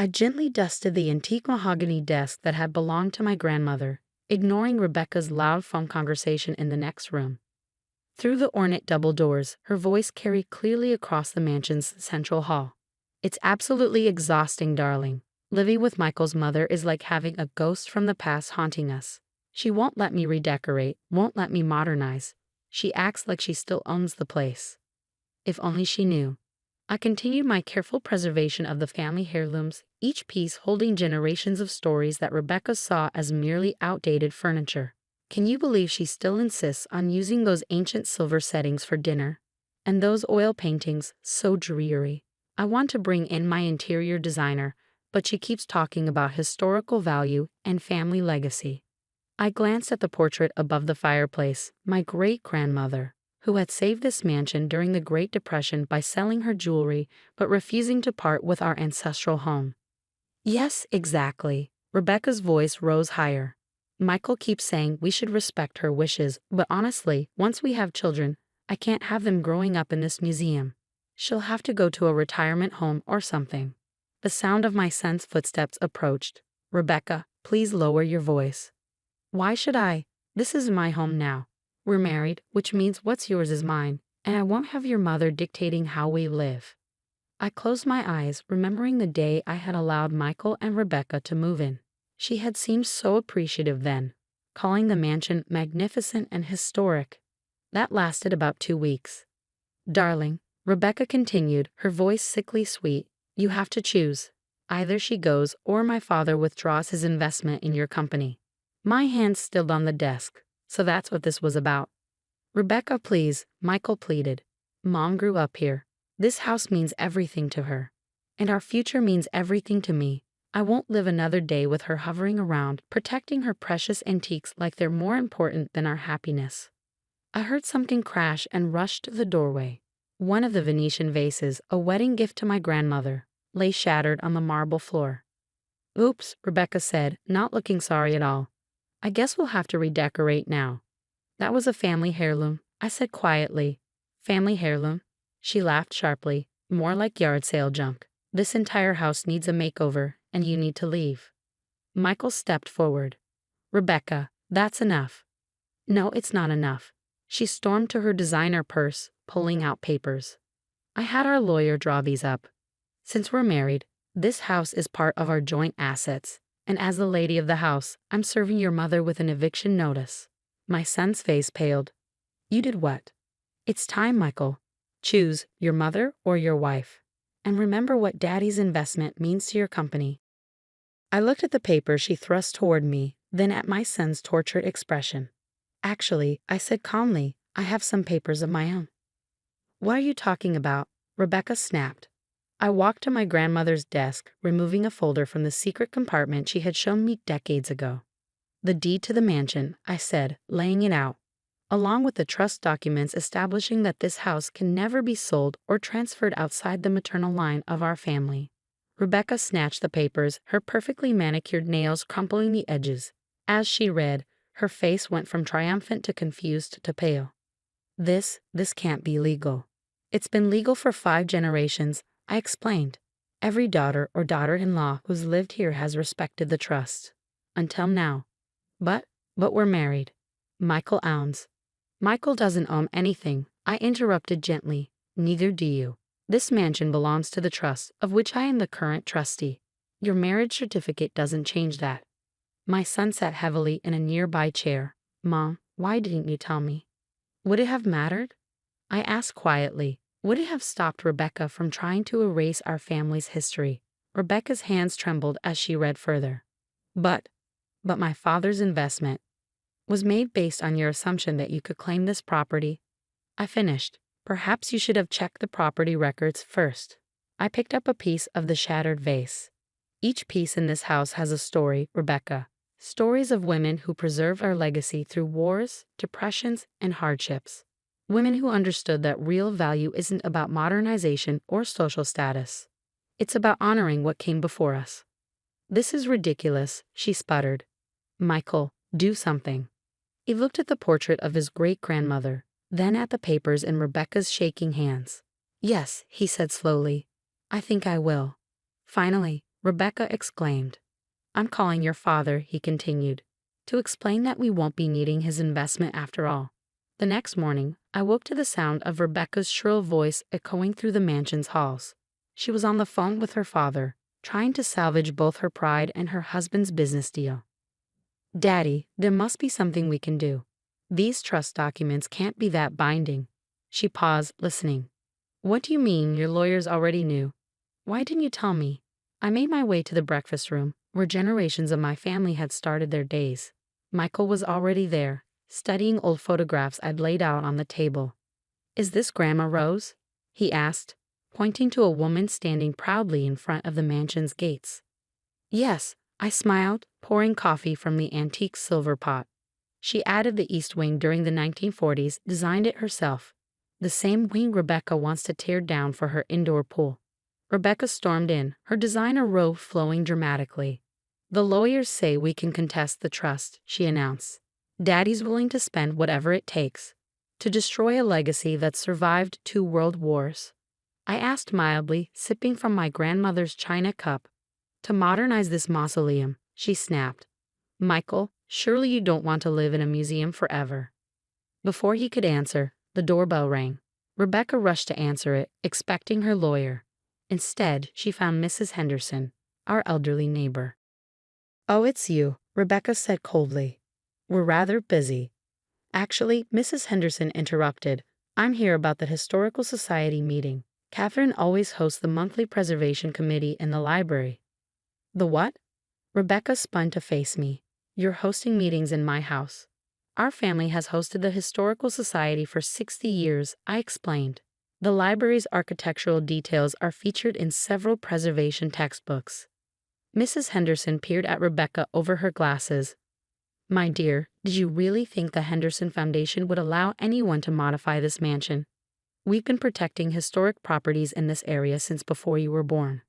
I gently dusted the antique mahogany desk that had belonged to my grandmother, ignoring Rebecca's loud phone conversation in the next room. Through the ornate double doors, her voice carried clearly across the mansion's central hall. "It's absolutely exhausting, darling. Living with Michael's mother is like having a ghost from the past haunting us. She won't let me redecorate, won't let me modernize. She acts like she still owns the place. If only she knew." I continued my careful preservation of the family heirlooms, each piece holding generations of stories that Rebecca saw as merely outdated furniture. Can you believe she still insists on using those ancient silver settings for dinner? And those oil paintings, so dreary. I want to bring in my interior designer, but she keeps talking about historical value and family legacy. I glanced at the portrait above the fireplace, my great-grandmother, who had saved this mansion during the Great Depression by selling her jewelry but refusing to part with our ancestral home. Yes, exactly. Rebecca's voice rose higher. Michael keeps saying we should respect her wishes, but honestly, once we have children, I can't have them growing up in this museum. She'll have to go to a retirement home or something. The sound of my son's footsteps approached. "Rebecca, please lower your voice." "Why should I? This is my home now. We're married, which means what's yours is mine, and I won't have your mother dictating how we live." I closed my eyes, remembering the day I had allowed Michael and Rebecca to move in. She had seemed so appreciative then, calling the mansion magnificent and historic. That lasted about 2 weeks. "Darling," Rebecca continued, her voice sickly sweet, "you have to choose. Either she goes or my father withdraws his investment in your company." My hands stilled on the desk. So that's what this was about. "Rebecca, please," Michael pleaded. "Mom grew up here. This house means everything to her. And our future means everything to me. I won't live another day with her hovering around, protecting her precious antiques like they're more important than our happiness." I heard something crash and rushed to the doorway. One of the Venetian vases, a wedding gift to my grandmother, lay shattered on the marble floor. "Oops," Rebecca said, not looking sorry at all. "I guess we'll have to redecorate now." "That was a family heirloom," I said quietly. "Family heirloom?" She laughed sharply. "More like yard sale junk. This entire house needs a makeover, and you need to leave." Michael stepped forward. "Rebecca, that's enough." "No, it's not enough." She stormed to her designer purse, pulling out papers. "I had our lawyer draw these up. Since we're married, this house is part of our joint assets. And as the lady of the house, I'm serving your mother with an eviction notice." My son's face paled. "You did what?" "It's time, Michael. Choose your mother or your wife. And remember what Daddy's investment means to your company." I looked at the paper she thrust toward me, then at my son's tortured expression. "Actually," I said calmly, "I have some papers of my own." "What are you talking about?" Rebecca snapped. I walked to my grandmother's desk, removing a folder from the secret compartment she had shown me decades ago. "The deed to the mansion," I said, laying it out, "along with the trust documents establishing that this house can never be sold or transferred outside the maternal line of our family." Rebecca snatched the papers, her perfectly manicured nails crumpling the edges. As she read, her face went from triumphant to confused to pale. This can't be legal." "It's been legal for 5 generations," I explained. "Every daughter or daughter-in-law who's lived here has respected the trust. Until now. But we're married." Michael ounds. "Michael doesn't own anything," I interrupted gently. "Neither do you. This mansion belongs to the trust, of which I am the current trustee. Your marriage certificate doesn't change that." My son sat heavily in a nearby chair. "Mom, why didn't you tell me?" "Would it have mattered?" I asked quietly. Would it have stopped Rebecca from trying to erase our family's history? Rebecca's hands trembled as she read further. But my father's investment was made based on your assumption that you could claim this property." I finished. "Perhaps you should have checked the property records first." I picked up a piece of the shattered vase. "Each piece in this house has a story, Rebecca. Stories of women who preserved our legacy through wars, depressions, and hardships. Women who understood that real value isn't about modernization or social status. It's about honoring what came before us." "This is ridiculous," she sputtered. "Michael, do something." He looked at the portrait of his great-grandmother, then at the papers in Rebecca's shaking hands. "Yes," he said slowly, "I think I will." Finally, Rebecca exclaimed. "I'm calling your father," he continued, "to explain that we won't be needing his investment after all." The next morning, I woke to the sound of Rebecca's shrill voice echoing through the mansion's halls. She was on the phone with her father, trying to salvage both her pride and her husband's business deal. "Daddy, there must be something we can do. These trust documents can't be that binding." She paused, listening. "What do you mean your lawyers already knew? Why didn't you tell me?" I made my way to the breakfast room, where generations of my family had started their days. Michael was already there, studying old photographs I'd laid out on the table. "Is this Grandma Rose?" he asked, pointing to a woman standing proudly in front of the mansion's gates. "Yes," I smiled, pouring coffee from the antique silver pot. "She added the east wing during the 1940s, designed it herself. The same wing Rebecca wants to tear down for her indoor pool." Rebecca stormed in, her designer robe flowing dramatically. "The lawyers say we can contest the trust," she announced. "Daddy's willing to spend whatever it takes to destroy a legacy that survived 2 world wars." I asked mildly, sipping from my grandmother's china cup. "To modernize this mausoleum," she snapped. "Michael, surely you don't want to live in a museum forever." Before he could answer, the doorbell rang. Rebecca rushed to answer it, expecting her lawyer. Instead, she found Mrs. Henderson, our elderly neighbor. "Oh, it's you," Rebecca said coldly. "We're rather busy." "Actually," Mrs. Henderson interrupted, "I'm here about the Historical Society meeting. Catherine always hosts the monthly preservation committee in the library." "The what?" Rebecca spun to face me. "You're hosting meetings in my house." "Our family has hosted the Historical Society for 60 years, I explained. The library's architectural details are featured in several preservation textbooks." Mrs. Henderson peered at Rebecca over her glasses. "My dear, did you really think the Henderson Foundation would allow anyone to modify this mansion? We've been protecting historic properties in this area since before you were born."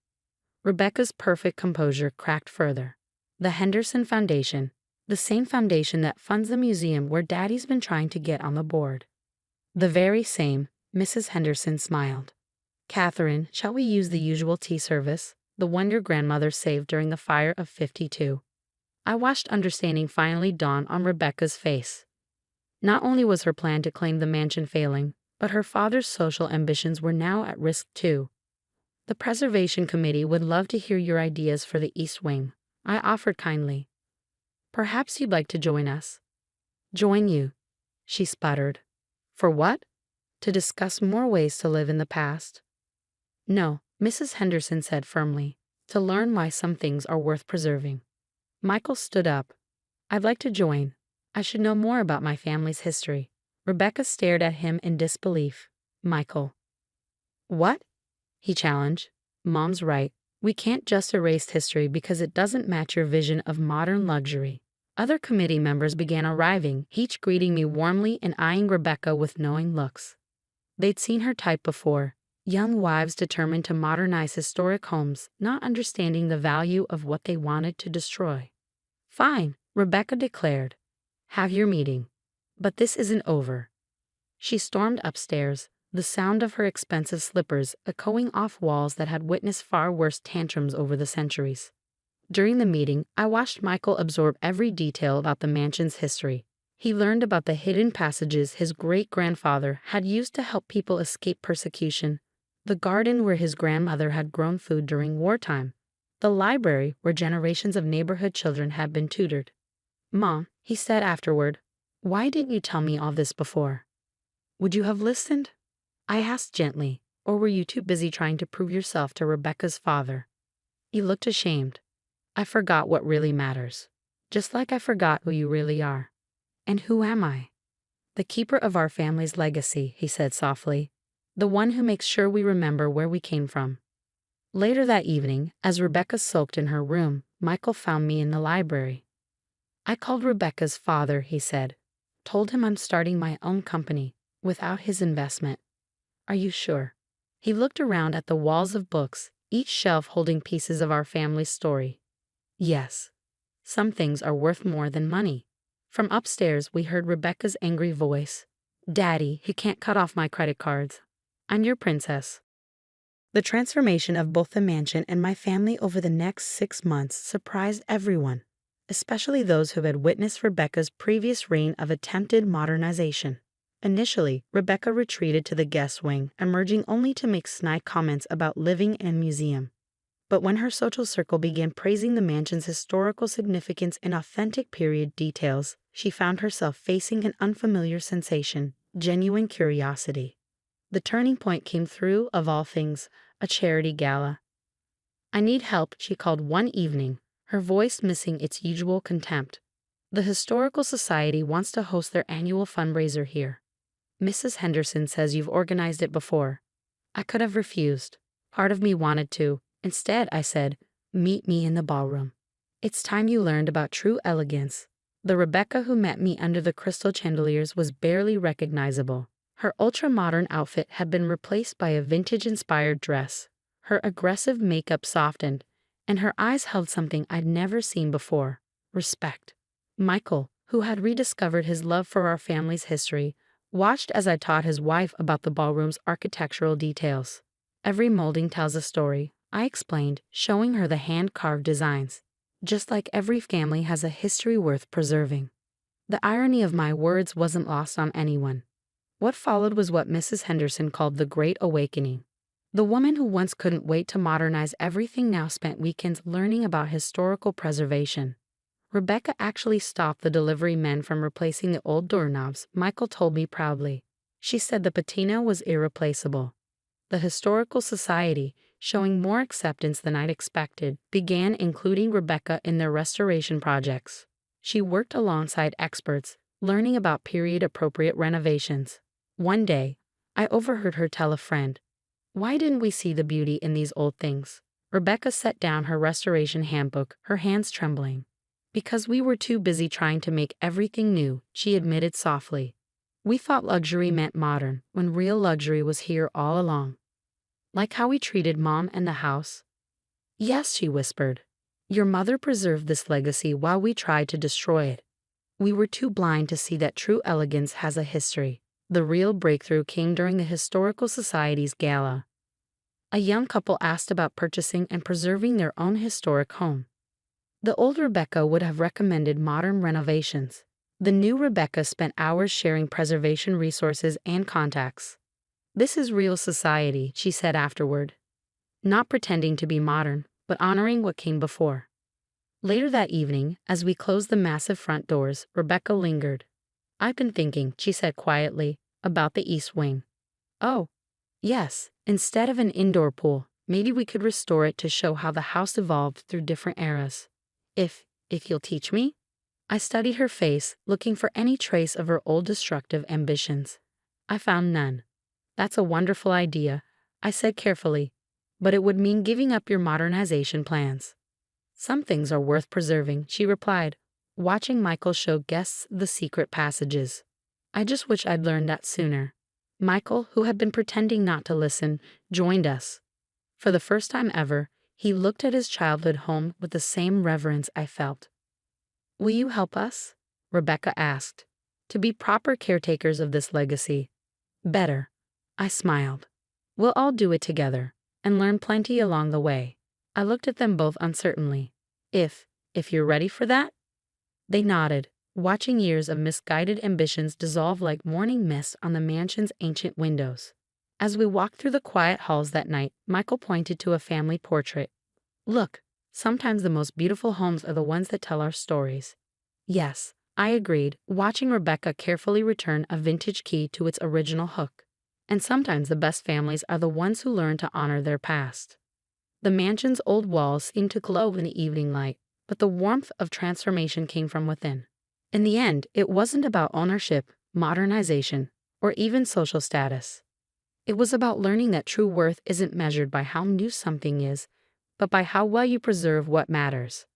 Rebecca's perfect composure cracked further. "The Henderson Foundation, the same foundation that funds the museum where Daddy's been trying to get on the board." "The very same," Mrs. Henderson smiled. "Catherine, shall we use the usual tea service, the one your grandmother saved during the fire of '52? I watched understanding finally dawn on Rebecca's face. Not only was her plan to claim the mansion failing, but her father's social ambitions were now at risk too. "The Preservation Committee would love to hear your ideas for the East Wing," I offered kindly. "Perhaps you'd like to join us." "Join you?" she sputtered. "For what? To discuss more ways to live in the past?" "No," Mrs. Henderson said firmly. "To learn why some things are worth preserving." Michael stood up. "I'd like to join. I should know more about my family's history." Rebecca stared at him in disbelief. "Michael." "What?" he challenged. "Mom's right. We can't just erase history because it doesn't match your vision of modern luxury." Other committee members began arriving, each greeting me warmly and eyeing Rebecca with knowing looks. They'd seen her type before, young wives determined to modernize historic homes, not understanding the value of what they wanted to destroy. "Fine," Rebecca declared. "Have your meeting. But this isn't over." She stormed upstairs, the sound of her expensive slippers echoing off walls that had witnessed far worse tantrums over the centuries. During the meeting, I watched Michael absorb every detail about the mansion's history. He learned about the hidden passages his great-grandfather had used to help people escape persecution, the garden where his grandmother had grown food during wartime, the library where generations of neighborhood children had been tutored. "Mom," he said afterward, "why didn't you tell me all this before?" "Would you have listened?" I asked gently, "or were you too busy trying to prove yourself to Rebecca's father?" He looked ashamed. "I forgot what really matters. Just like I forgot who you really are." "And who am I?" "The keeper of our family's legacy," he said softly. "The one who makes sure we remember where we came from." Later that evening, as Rebecca sulked in her room, Michael found me in the library. "I called Rebecca's father," he said. "Told him I'm starting my own company, without his investment." "Are you sure?" He looked around at the walls of books, each shelf holding pieces of our family's story. "Yes. Some things are worth more than money." From upstairs, we heard Rebecca's angry voice. "Daddy, you can't cut off my credit cards. I'm your princess." The transformation of both the mansion and my family over the next 6 months surprised everyone, especially those who had witnessed Rebecca's previous reign of attempted modernization. Initially, Rebecca retreated to the guest wing, emerging only to make snide comments about living in a museum. But when her social circle began praising the mansion's historical significance and authentic period details, she found herself facing an unfamiliar sensation, genuine curiosity. The turning point came through, of all things, a charity gala. "I need help," she called one evening, her voice missing its usual contempt. "The Historical Society wants to host their annual fundraiser here. Mrs. Henderson says you've organized it before." I could have refused. Part of me wanted to. Instead, I said, "Meet me in the ballroom. It's time you learned about true elegance." The Rebecca who met me under the crystal chandeliers was barely recognizable. Her ultra-modern outfit had been replaced by a vintage-inspired dress. Her aggressive makeup softened, and her eyes held something I'd never seen before: respect. Michael, who had rediscovered his love for our family's history, watched as I taught his wife about the ballroom's architectural details. "Every molding tells a story," I explained, showing her the hand-carved designs. "Just like every family has a history worth preserving." The irony of my words wasn't lost on anyone. What followed was what Mrs. Henderson called the Great Awakening. The woman who once couldn't wait to modernize everything now spent weekends learning about historical preservation. Rebecca actually stopped the delivery men from replacing the old doorknobs, Michael told me proudly. She said the patina was irreplaceable. The Historical Society, showing more acceptance than I'd expected, began including Rebecca in their restoration projects. She worked alongside experts, learning about period-appropriate renovations. One day, I overheard her tell a friend, "Why didn't we see the beauty in these old things?" Rebecca set down her restoration handbook, her hands trembling. "Because we were too busy trying to make everything new," she admitted softly. "We thought luxury meant modern, when real luxury was here all along." "Like how we treated Mom and the house?" "Yes," she whispered. "Your mother preserved this legacy while we tried to destroy it. We were too blind to see that true elegance has a history." The real breakthrough came during the Historical Society's gala. A young couple asked about purchasing and preserving their own historic home. The old Rebecca would have recommended modern renovations. The new Rebecca spent hours sharing preservation resources and contacts. "This is real society," she said afterward. "Not pretending to be modern, but honoring what came before." Later that evening, as we closed the massive front doors, Rebecca lingered. "I've been thinking," she said quietly, "about the East Wing." "Oh, yes, instead of an indoor pool, maybe we could restore it to show how the house evolved through different eras. If you'll teach me?" I studied her face, looking for any trace of her old destructive ambitions. I found none. "That's a wonderful idea," I said carefully, "but it would mean giving up your modernization plans." "Some things are worth preserving," she replied, watching Michael show guests the secret passages. I just wish I'd learned that sooner. Michael, who had been pretending not to listen, joined us. For the first time ever, he looked at his childhood home with the same reverence I felt. "Will you help us?" Rebecca asked. "To be proper caretakers of this legacy." "Better." I smiled. "We'll all do it together, and learn plenty along the way." I looked at them both uncertainly. If you're ready for that?" They nodded, watching years of misguided ambitions dissolve like morning mist on the mansion's ancient windows. As we walked through the quiet halls that night, Michael pointed to a family portrait. "Look, sometimes the most beautiful homes are the ones that tell our stories." "Yes," I agreed, watching Rebecca carefully return a vintage key to its original hook. "And sometimes the best families are the ones who learn to honor their past." The mansion's old walls seemed to glow in the evening light, but the warmth of transformation came from within. In the end, it wasn't about ownership, modernization, or even social status. It was about learning that true worth isn't measured by how new something is, but by how well you preserve what matters.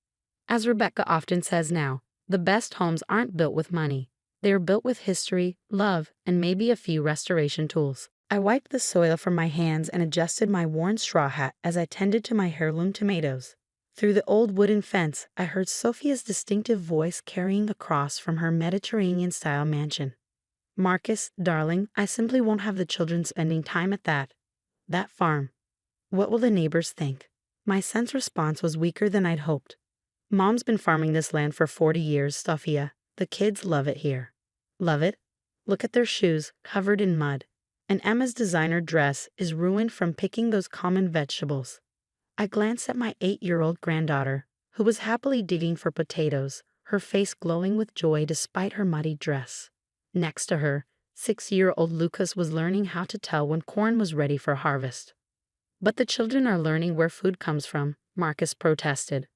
As Rebecca often says now, the best homes aren't built with money. They are built with history, love, and maybe a few restoration tools. I wiped the soil from my hands and adjusted my worn straw hat as I tended to my heirloom tomatoes. Through the old wooden fence, I heard Sophia's distinctive voice carrying across from her Mediterranean-style mansion. "Marcus, darling, I simply won't have the children spending time at that farm." What will the neighbors think? My son's response was weaker than I'd hoped. Mom's been farming this land for 40 years, Sophia. The kids love it here. Love it? Look at their shoes, covered in mud. And Emma's designer dress is ruined from picking those common vegetables. I glanced at my 8-year-old granddaughter, who was happily digging for potatoes, her face glowing with joy despite her muddy dress. Next to her, 6-year-old Lucas was learning how to tell when corn was ready for harvest. But the children are learning where food comes from, Marcus protested.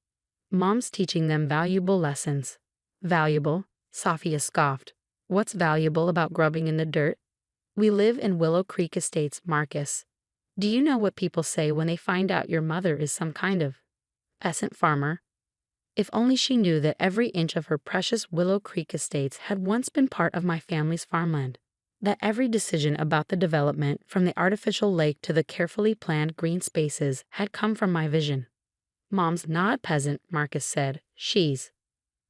Mom's teaching them valuable lessons. Valuable? Sophia scoffed. What's valuable about grubbing in the dirt? We live in Willow Creek Estates, Marcus. Do you know what people say when they find out your mother is some kind of peasant farmer? If only she knew that every inch of her precious Willow Creek Estates had once been part of my family's farmland. That every decision about the development, from the artificial lake to the carefully planned green spaces, had come from my vision. Mom's not a peasant, Marcus said. She's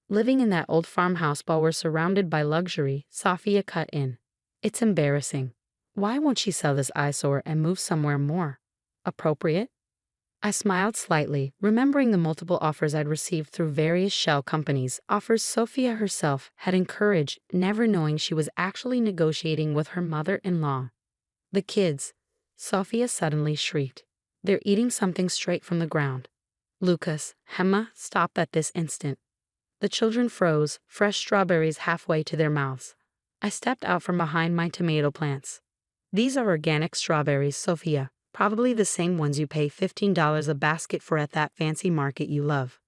living in that old farmhouse while we're surrounded by luxury, Sophia cut in. It's embarrassing. Why won't she sell this eyesore and move somewhere more appropriate? I smiled slightly, remembering the multiple offers I'd received through various shell companies, offers Sophia herself had encouraged, never knowing she was actually negotiating with her mother-in-law. The kids, Sophia suddenly shrieked. They're eating something straight from the ground. Lucas, Emma, stopped at this instant. The children froze, fresh strawberries halfway to their mouths. I stepped out from behind my tomato plants. These are organic strawberries, Sophia. Probably the same ones you pay $15 a basket for at that fancy market you love.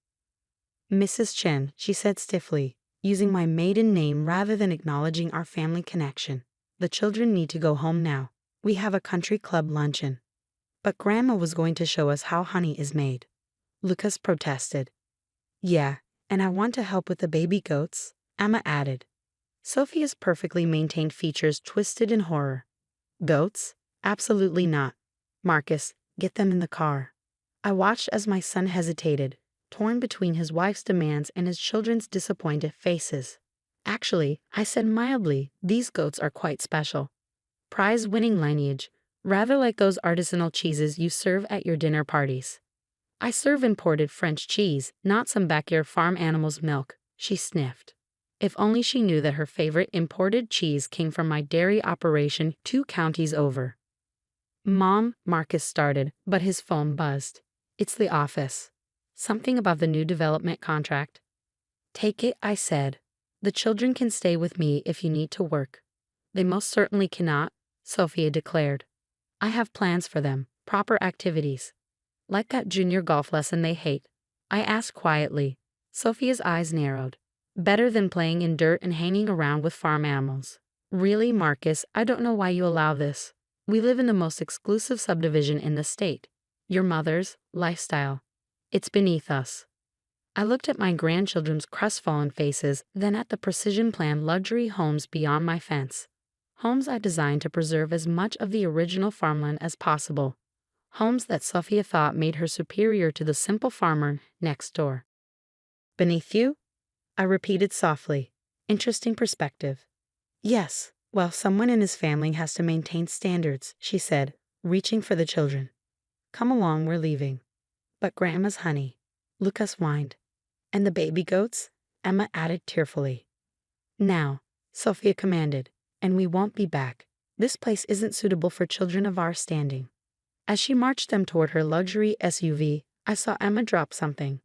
Mrs. Chen, she said stiffly, using my maiden name rather than acknowledging our family connection. The children need to go home now. We have a country club luncheon. But Grandma was going to show us how honey is made. Lucas protested. Yeah, and I want to help with the baby goats, Emma added. Sophia's perfectly maintained features twisted in horror. Goats? Absolutely not. Marcus, get them in the car. I watched as my son hesitated, torn between his wife's demands and his children's disappointed faces. Actually, I said mildly, these goats are quite special. Prize-winning lineage, rather like those artisanal cheeses you serve at your dinner parties. I serve imported French cheese, not some backyard farm animal's milk, she sniffed. If only she knew that her favorite imported cheese came from my dairy operation 2 counties over. Mom, Marcus started, but his phone buzzed. It's the office. Something about the new development contract. Take it, I said. The children can stay with me if you need to work. They most certainly cannot, Sophia declared. I have plans for them, proper activities. Like that junior golf lesson they hate. I asked quietly. Sophia's eyes narrowed. Better than playing in dirt and hanging around with farm animals. Really, Marcus, I don't know why you allow this. We live in the most exclusive subdivision in the state. Your mother's lifestyle. It's beneath us. I looked at my grandchildren's crestfallen faces, then at the precision-planned luxury homes beyond my fence. Homes I designed to preserve as much of the original farmland as possible. Homes that Sophia thought made her superior to the simple farmer next door. Beneath you? I repeated softly. Interesting perspective. Yes. Well, someone in his family has to maintain standards, she said, reaching for the children. Come along, we're leaving. But Grandma's honey, Lucas whined. And the baby goats? Emma added tearfully. Now, Sophia commanded, and we won't be back. This place isn't suitable for children of our standing. As she marched them toward her luxury SUV, I saw Emma drop something.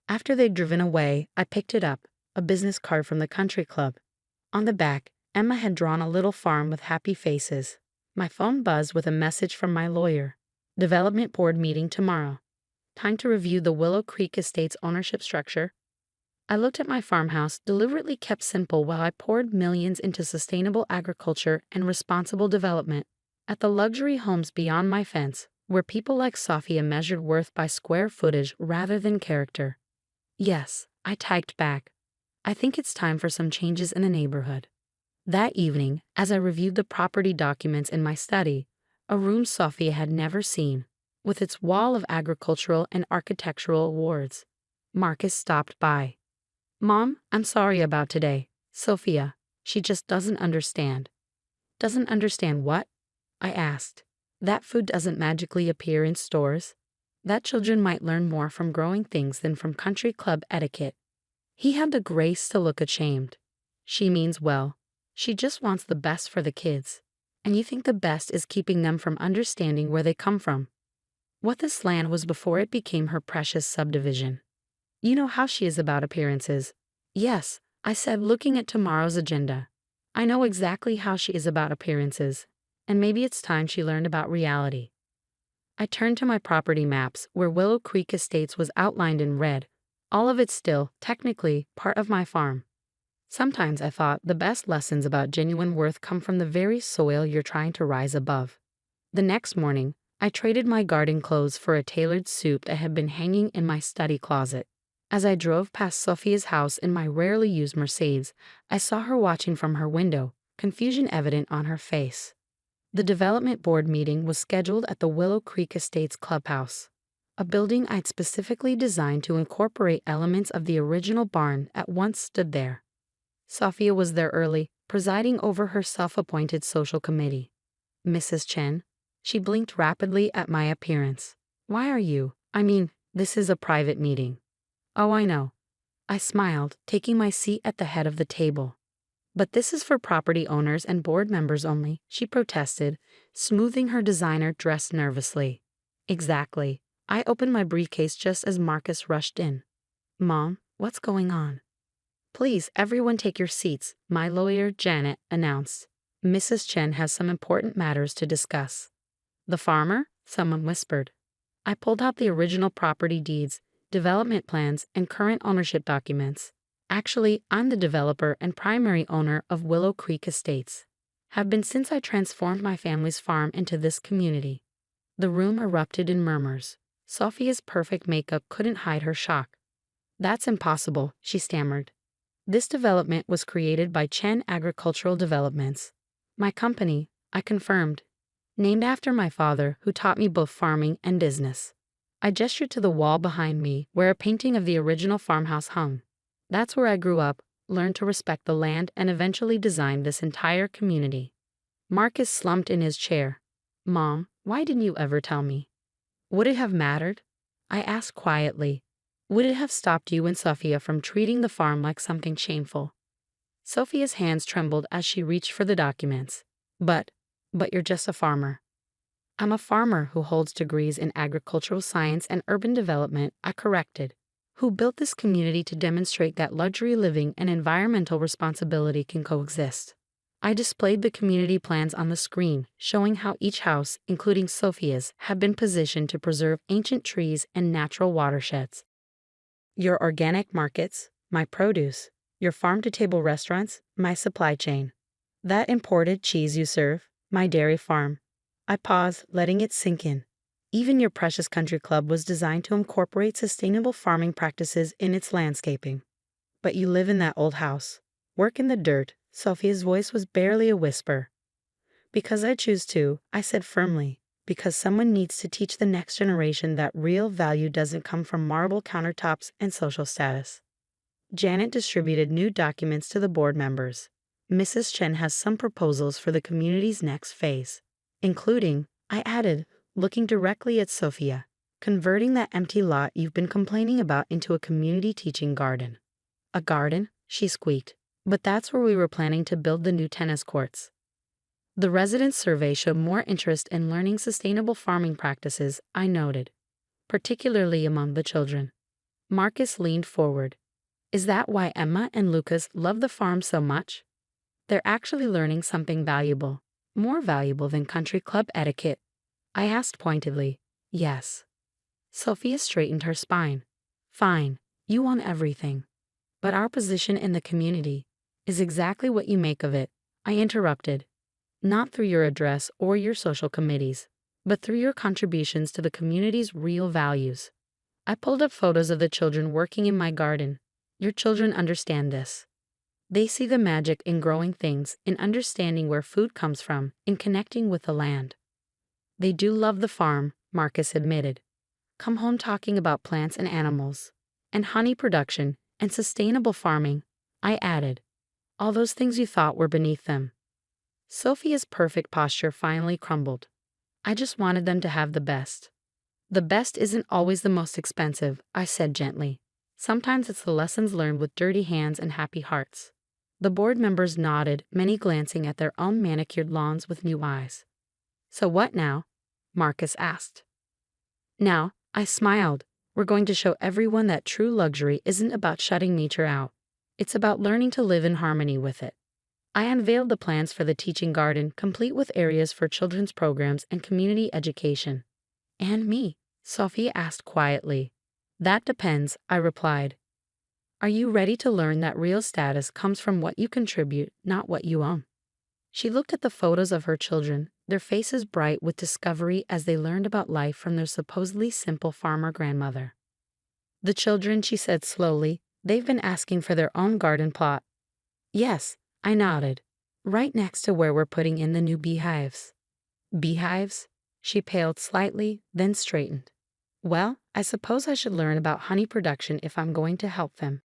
After they'd driven away, I picked it up, a business card from the country club. On the back, Emma had drawn a little farm with happy faces. My phone buzzed with a message from my lawyer. Development board meeting tomorrow. Time to review the Willow Creek Estate's ownership structure. I looked at my farmhouse, deliberately kept simple while I poured millions into sustainable agriculture and responsible development. At the luxury homes beyond my fence, where people like Sophia measured worth by square footage rather than character. Yes, I typed back. I think it's time for some changes in the neighborhood. That evening, as I reviewed the property documents in my study, a room Sophia had never seen, with its wall of agricultural and architectural awards, Marcus stopped by. Mom, I'm sorry about today. Sophia, she just doesn't understand. Doesn't understand what? I asked. That food doesn't magically appear in stores. That children might learn more from growing things than from country club etiquette. He had the grace to look ashamed. She means well. She just wants the best for the kids. And you think the best is keeping them from understanding where they come from. What this land was before it became her precious subdivision. You know how she is about appearances. Yes, I said, looking at tomorrow's agenda. I know exactly how she is about appearances. And maybe it's time she learned about reality. I turned to my property maps where Willow Creek Estates was outlined in red, all of it still, technically, part of my farm. Sometimes I thought the best lessons about genuine worth come from the very soil you're trying to rise above. The next morning, I traded my garden clothes for a tailored suit that had been hanging in my study closet. As I drove past Sophia's house in my rarely used Mercedes, I saw her watching from her window, confusion evident on her face. The development board meeting was scheduled at the Willow Creek Estates clubhouse, a building I'd specifically designed to incorporate elements of the original barn that once stood there. Sophia was there early, presiding over her self-appointed social committee. Mrs. Chen. She blinked rapidly at my appearance. Why are you? This is a private meeting. Oh, I know. I smiled, taking my seat at the head of the table. But this is for property owners and board members only, she protested, smoothing her designer dress nervously. Exactly. I opened my briefcase just as Marcus rushed in. Mom, what's going on? Please, everyone take your seats, my lawyer, Janet, announced. Mrs. Chen has some important matters to discuss. The farmer? Someone whispered. I pulled out the original property deeds, development plans, and current ownership documents. Actually, I'm the developer and primary owner of Willow Creek Estates. Have been since I transformed my family's farm into this community. The room erupted in murmurs. Sophia's perfect makeup couldn't hide her shock. That's impossible, she stammered. This development was created by Chen Agricultural Developments. My company, I confirmed. Named after my father, who taught me both farming and business. I gestured to the wall behind me, where a painting of the original farmhouse hung. That's where I grew up, learned to respect the land, and eventually designed this entire community. Marcus slumped in his chair. Mom, why didn't you ever tell me? Would it have mattered? I asked quietly. Would it have stopped you and Sophia from treating the farm like something shameful? Sophia's hands trembled as she reached for the documents. But you're just a farmer. I'm a farmer who holds degrees in agricultural science and urban development, I corrected. Who built this community to demonstrate that luxury living and environmental responsibility can coexist. I displayed the community plans on the screen, showing how each house, including Sophia's, had been positioned to preserve ancient trees and natural watersheds. Your organic markets, my produce. Your farm-to-table restaurants, my supply chain. That imported cheese you serve, my dairy farm. I paused, letting it sink in. Even your precious country club was designed to incorporate sustainable farming practices in its landscaping. But you live in that old house. Work in the dirt. Sophia's voice was barely a whisper. Because I choose to, I said firmly. Because someone needs to teach the next generation that real value doesn't come from marble countertops and social status. Janet distributed new documents to the board members. Mrs. Chen has some proposals for the community's next phase, including, I added, looking directly at Sophia, converting that empty lot you've been complaining about into a community teaching garden. A garden? She squeaked. But that's where we were planning to build the new tennis courts. The residents' survey showed more interest in learning sustainable farming practices, I noted, particularly among the children. Marcus leaned forward. Is that why Emma and Lucas love the farm so much? They're actually learning something valuable, more valuable than country club etiquette. I asked pointedly. Yes. Sophia straightened her spine. Fine, you want everything. But our position in the community is exactly what you make of it, I interrupted. Not through your address or your social committees, but through your contributions to the community's real values. I pulled up photos of the children working in my garden. Your children understand this. They see the magic in growing things, in understanding where food comes from, in connecting with the land. They do love the farm, Marcus admitted. Come home talking about plants and animals, and honey production, and sustainable farming, I added. All those things you thought were beneath them. Sophia's perfect posture finally crumbled. I just wanted them to have the best. The best isn't always the most expensive, I said gently. Sometimes it's the lessons learned with dirty hands and happy hearts. The board members nodded, many glancing at their own manicured lawns with new eyes. So what now? Marcus asked. Now, I smiled. We're going to show everyone that true luxury isn't about shutting nature out. It's about learning to live in harmony with it. I unveiled the plans for the teaching garden, complete with areas for children's programs and community education. And me? Sophia asked quietly. That depends, I replied. Are you ready to learn that real status comes from what you contribute, not what you own? She looked at the photos of her children, their faces bright with discovery as they learned about life from their supposedly simple farmer grandmother. The children, she said slowly, they've been asking for their own garden plot. Yes, I nodded. Right next to where we're putting in the new beehives. Beehives? She paled slightly, then straightened. Well, I suppose I should learn about honey production if I'm going to help them.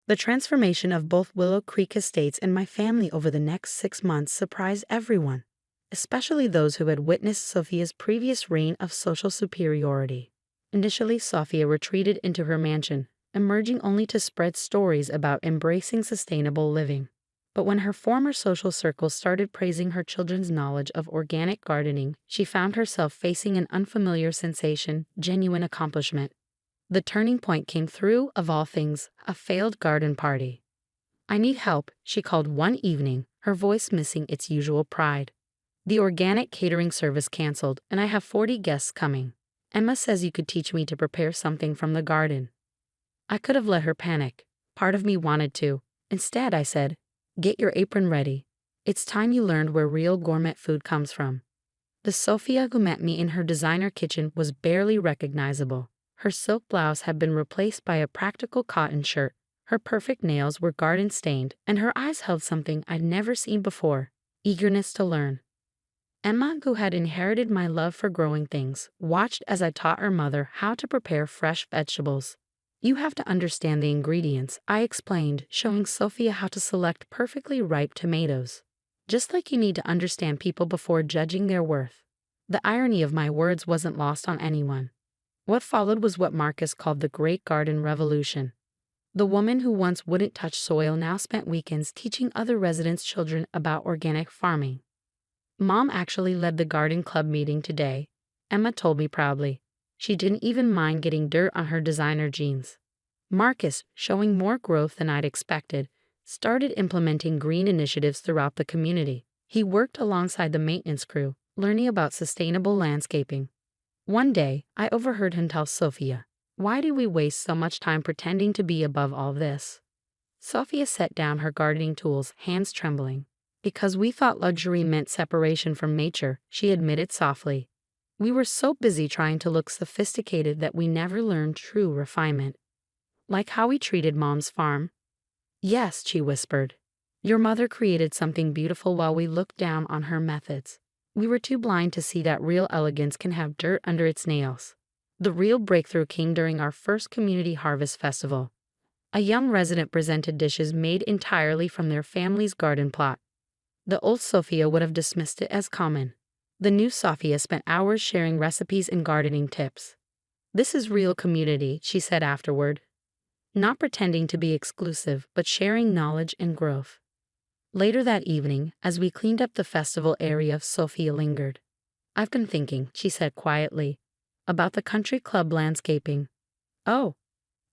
The transformation of both Willow Creek estates and my family over the next 6 months surprised everyone, especially those who had witnessed Sophia's previous reign of social superiority. Initially, Sophia retreated into her mansion, emerging only to spread stories about embracing sustainable living. But when her former social circle started praising her children's knowledge of organic gardening, she found herself facing an unfamiliar sensation, genuine accomplishment. The turning point came through, of all things, a failed garden party. I need help, she called one evening, her voice missing its usual pride. The organic catering service canceled, and I have 40 guests coming. Emma says you could teach me to prepare something from the garden. I could have let her panic. Part of me wanted to. Instead, I said, get your apron ready. It's time you learned where real gourmet food comes from. The Sophia who met me in her designer kitchen was barely recognizable. Her silk blouse had been replaced by a practical cotton shirt. Her perfect nails were garden-stained, and her eyes held something I'd never seen before, eagerness to learn. Emma, who had inherited my love for growing things, watched as I taught her mother how to prepare fresh vegetables. You have to understand the ingredients, I explained, showing Sophia how to select perfectly ripe tomatoes. Just like you need to understand people before judging their worth. The irony of my words wasn't lost on anyone. What followed was what Marcus called the Great Garden Revolution. The woman who once wouldn't touch soil now spent weekends teaching other residents' children about organic farming. Mom actually led the garden club meeting today, Emma told me proudly. She didn't even mind getting dirt on her designer jeans. Marcus, showing more growth than I'd expected, started implementing green initiatives throughout the community. He worked alongside the maintenance crew, learning about sustainable landscaping. One day, I overheard him tell Sophia, "Why do we waste so much time pretending to be above all this?" Sophia set down her gardening tools, hands trembling. Because we thought luxury meant separation from nature, she admitted softly. We were so busy trying to look sophisticated that we never learned true refinement. Like how we treated Mom's farm. Yes, she whispered. Your mother created something beautiful while we looked down on her methods. We were too blind to see that real elegance can have dirt under its nails. The real breakthrough came during our first community harvest festival. A young resident presented dishes made entirely from their family's garden plot. The old Sophia would have dismissed it as common. The new Sophia spent hours sharing recipes and gardening tips. This is real community, she said afterward. Not pretending to be exclusive, but sharing knowledge and growth. Later that evening, as we cleaned up the festival area, Sophia lingered. I've been thinking, she said quietly, about the country club landscaping. Oh,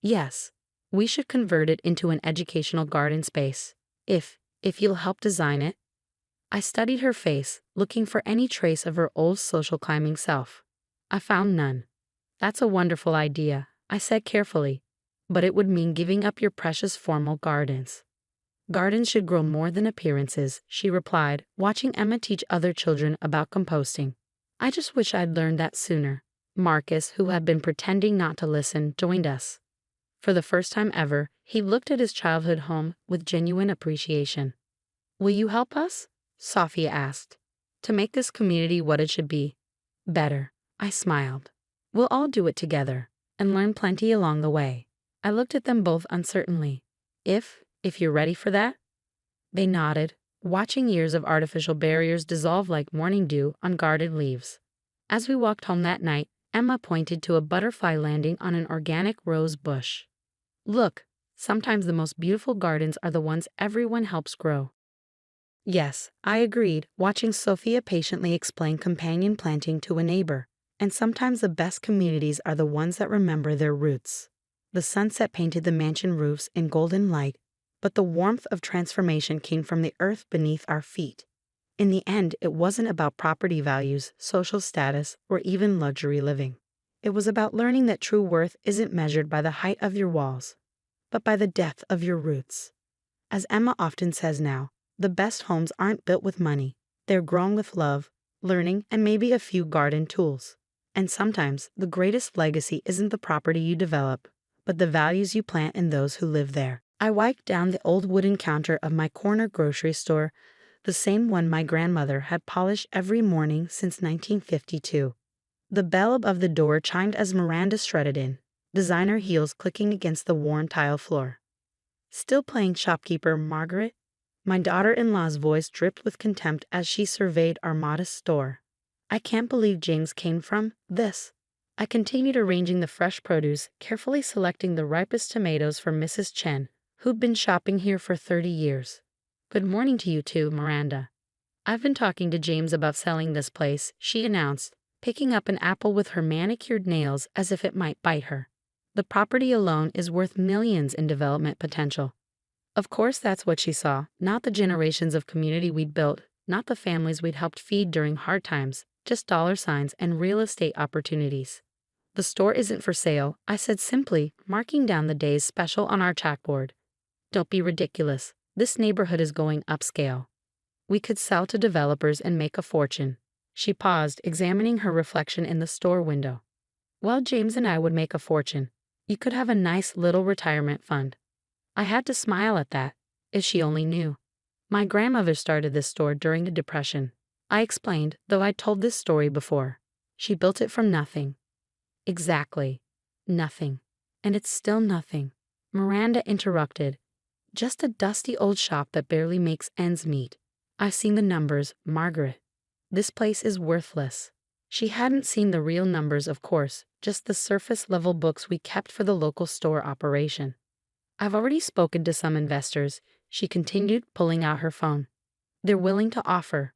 yes. We should convert it into an educational garden space. If you'll help design it. I studied her face, looking for any trace of her old social climbing self. I found none. That's a wonderful idea, I said carefully. But it would mean giving up your precious formal gardens. Gardens should grow more than appearances, she replied, watching Emma teach other children about composting. I just wish I'd learned that sooner. Marcus, who had been pretending not to listen, joined us. For the first time ever, he looked at his childhood home with genuine appreciation. Will you help us? Sophia asked. To make this community what it should be. Better, I smiled. We'll all do it together, and learn plenty along the way. I looked at them both uncertainly. If you're ready for that? They nodded, watching years of artificial barriers dissolve like morning dew on guarded leaves. As we walked home that night, Emma pointed to a butterfly landing on an organic rose bush. Look, sometimes the most beautiful gardens are the ones everyone helps grow. Yes, I agreed, watching Sophia patiently explain companion planting to a neighbor. And sometimes the best communities are the ones that remember their roots. The sunset painted the mansion roofs in golden light, but the warmth of transformation came from the earth beneath our feet. In the end, it wasn't about property values, social status, or even luxury living. It was about learning that true worth isn't measured by the height of your walls, but by the depth of your roots. As Emma often says now, the best homes aren't built with money, they're grown with love, learning, and maybe a few garden tools. And sometimes, the greatest legacy isn't the property you develop, but the values you plant in those who live there. I wiped down the old wooden counter of my corner grocery store, the same one my grandmother had polished every morning since 1952. The bell above the door chimed as Miranda strutted in, designer heels clicking against the worn tile floor. Still playing shopkeeper, Margaret? My daughter-in-law's voice dripped with contempt as she surveyed our modest store. I can't believe James came from this. I continued arranging the fresh produce, carefully selecting the ripest tomatoes for Mrs. Chen, who'd been shopping here for 30 years. Good morning to you too, Miranda. I've been talking to James about selling this place, she announced, picking up an apple with her manicured nails as if it might bite her. The property alone is worth millions in development potential. Of course that's what she saw, not the generations of community we'd built, not the families we'd helped feed during hard times, just dollar signs and real estate opportunities. The store isn't for sale, I said simply, marking down the day's special on our chalkboard. Don't be ridiculous, this neighborhood is going upscale. We could sell to developers and make a fortune. She paused, examining her reflection in the store window. Well, James and I would make a fortune. You could have a nice little retirement fund. I had to smile at that, if she only knew. My grandmother started this store during the Depression. I explained, though I'd told this story before. She built it from nothing. Exactly. Nothing. And it's still nothing. Miranda interrupted. Just a dusty old shop that barely makes ends meet. I've seen the numbers, Margaret. This place is worthless. She hadn't seen the real numbers, of course, just the surface-level books we kept for the local store operation. I've already spoken to some investors, she continued, pulling out her phone. They're willing to offer.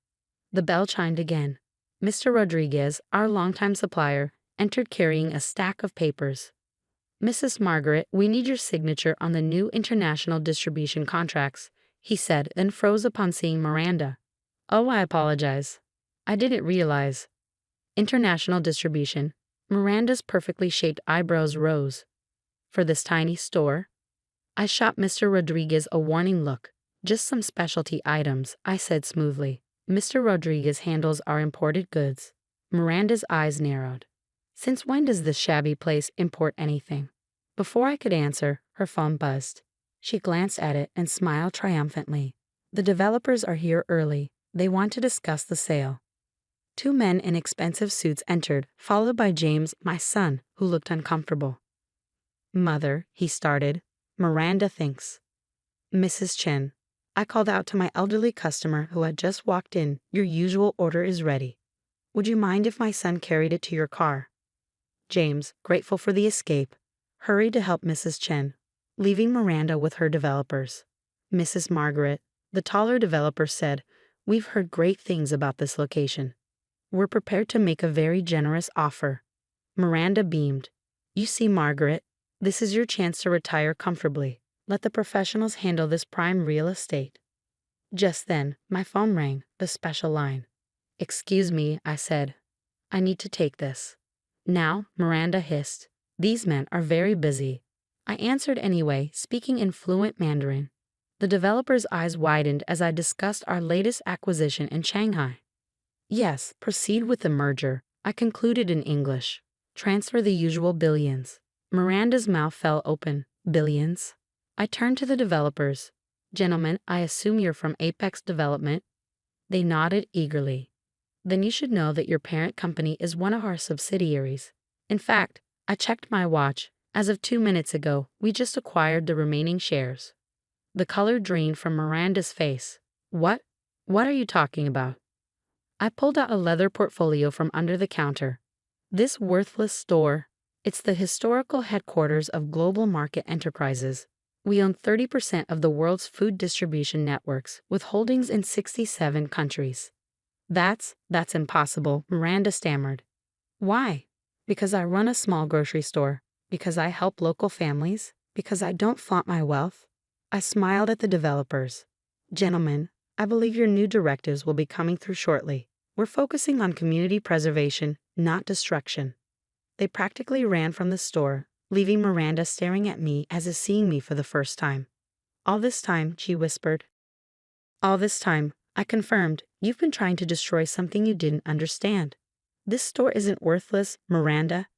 The bell chimed again. Mr. Rodriguez, our longtime supplier, entered carrying a stack of papers. Mrs. Margaret, we need your signature on the new international distribution contracts, he said, then froze upon seeing Miranda. Oh, I apologize. I didn't realize. International distribution. Miranda's perfectly shaped eyebrows rose. For this tiny store? I shot Mr. Rodriguez a warning look. Just some specialty items, I said smoothly. Mr. Rodriguez handles our imported goods. Miranda's eyes narrowed. Since when does this shabby place import anything? Before I could answer, her phone buzzed. She glanced at it and smiled triumphantly. The developers are here early. They want to discuss the sale. Two men in expensive suits entered, followed by James, my son, who looked uncomfortable. Mother, he started. Miranda thinks. Mrs. Chen. I called out to my elderly customer who had just walked in. Your usual order is ready. Would you mind if my son carried it to your car? James, grateful for the escape, hurried to help Mrs. Chen, leaving Miranda with her developers. Mrs. Margaret, the taller developer, said, We've heard great things about this location. We're prepared to make a very generous offer. Miranda beamed. You see, Margaret, this is your chance to retire comfortably. Let the professionals handle this prime real estate. Just then, my phone rang, the special line. Excuse me, I said. I need to take this. Now, Miranda hissed. These men are very busy. I answered anyway, speaking in fluent Mandarin. The developer's eyes widened as I discussed our latest acquisition in Shanghai. Yes, proceed with the merger, I concluded in English. Transfer the usual billions. Miranda's mouth fell open. Billions? I turned to the developers. Gentlemen, I assume you're from Apex Development? They nodded eagerly. Then you should know that your parent company is one of our subsidiaries. In fact, I checked my watch. As of 2 minutes ago, we just acquired the remaining shares. The color drained from Miranda's face. What? What are you talking about? I pulled out a leather portfolio from under the counter. This worthless store. It's the historical headquarters of Global Market Enterprises. We own 30% of the world's food distribution networks, with holdings in 67 countries. That's impossible, Miranda stammered. Why? Because I run a small grocery store. Because I help local families. Because I don't flaunt my wealth. I smiled at the developers. Gentlemen, I believe your new directives will be coming through shortly. We're focusing on community preservation, not destruction. They practically ran from the store, leaving Miranda staring at me as if seeing me for the first time. All this time, she whispered. All this time, I confirmed, you've been trying to destroy something you didn't understand. This store isn't worthless, Miranda.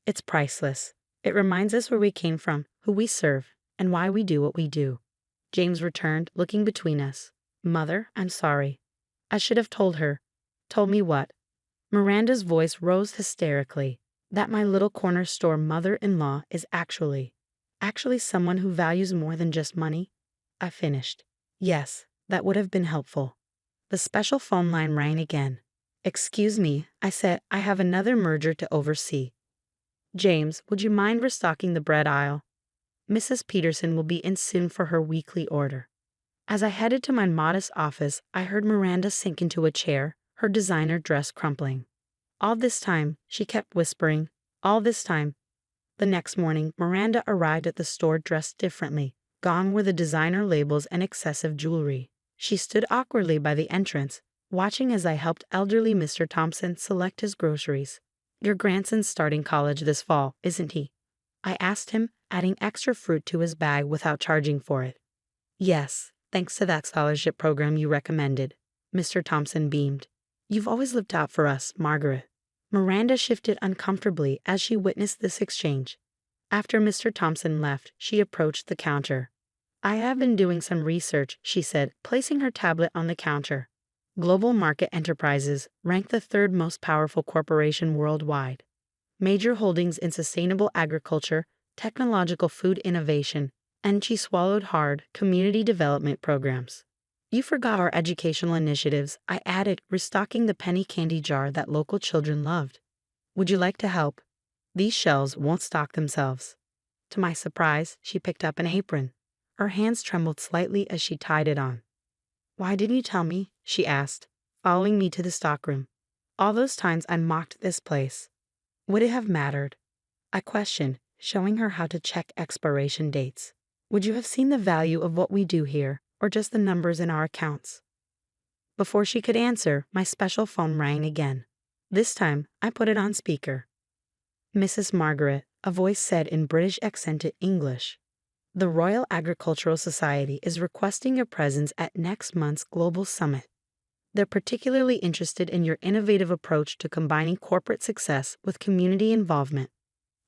It's priceless. It reminds us where we came from, who we serve, and why we do what we do. James returned, looking between us. Mother, I'm sorry. I should have told her. Told me what? Miranda's voice rose hysterically. That my little corner store mother-in-law is actually someone who values more than just money? I finished. Yes, that would have been helpful. The special phone line rang again. Excuse me, I said, I have another merger to oversee. James, would you mind restocking the bread aisle? Mrs. Peterson will be in soon for her weekly order. As I headed to my modest office, I heard Miranda sink into a chair, her designer dress crumpling. All this time, she kept whispering, all this time. The next morning, Miranda arrived at the store dressed differently. Gone were the designer labels and excessive jewelry. She stood awkwardly by the entrance, watching as I helped elderly Mr. Thompson select his groceries. Your grandson's starting college this fall, isn't he? I asked him, adding extra fruit to his bag without charging for it. Yes, thanks to that scholarship program you recommended. Mr. Thompson beamed. You've always looked out for us, Margaret. Miranda shifted uncomfortably as she witnessed this exchange. After Mr. Thompson left, she approached the counter. I have been doing some research, she said, placing her tablet on the counter. Global Market Enterprises, ranked the third most powerful corporation worldwide. Major holdings in sustainable agriculture, technological food innovation, and she swallowed hard, community development programs. You forgot our educational initiatives, I added, restocking the penny candy jar that local children loved. Would you like to help? These shelves won't stock themselves. To my surprise, she picked up an apron. Her hands trembled slightly as she tied it on. Why didn't you tell me? She asked, following me to the stockroom. All those times I mocked this place. Would it have mattered? I questioned, showing her how to check expiration dates. Would you have seen the value of what we do here, or just the numbers in our accounts? Before she could answer, my special phone rang again. This time, I put it on speaker. Mrs. Margaret, a voice said in British accented English. The Royal Agricultural Society is requesting your presence at next month's Global Summit. They're particularly interested in your innovative approach to combining corporate success with community involvement.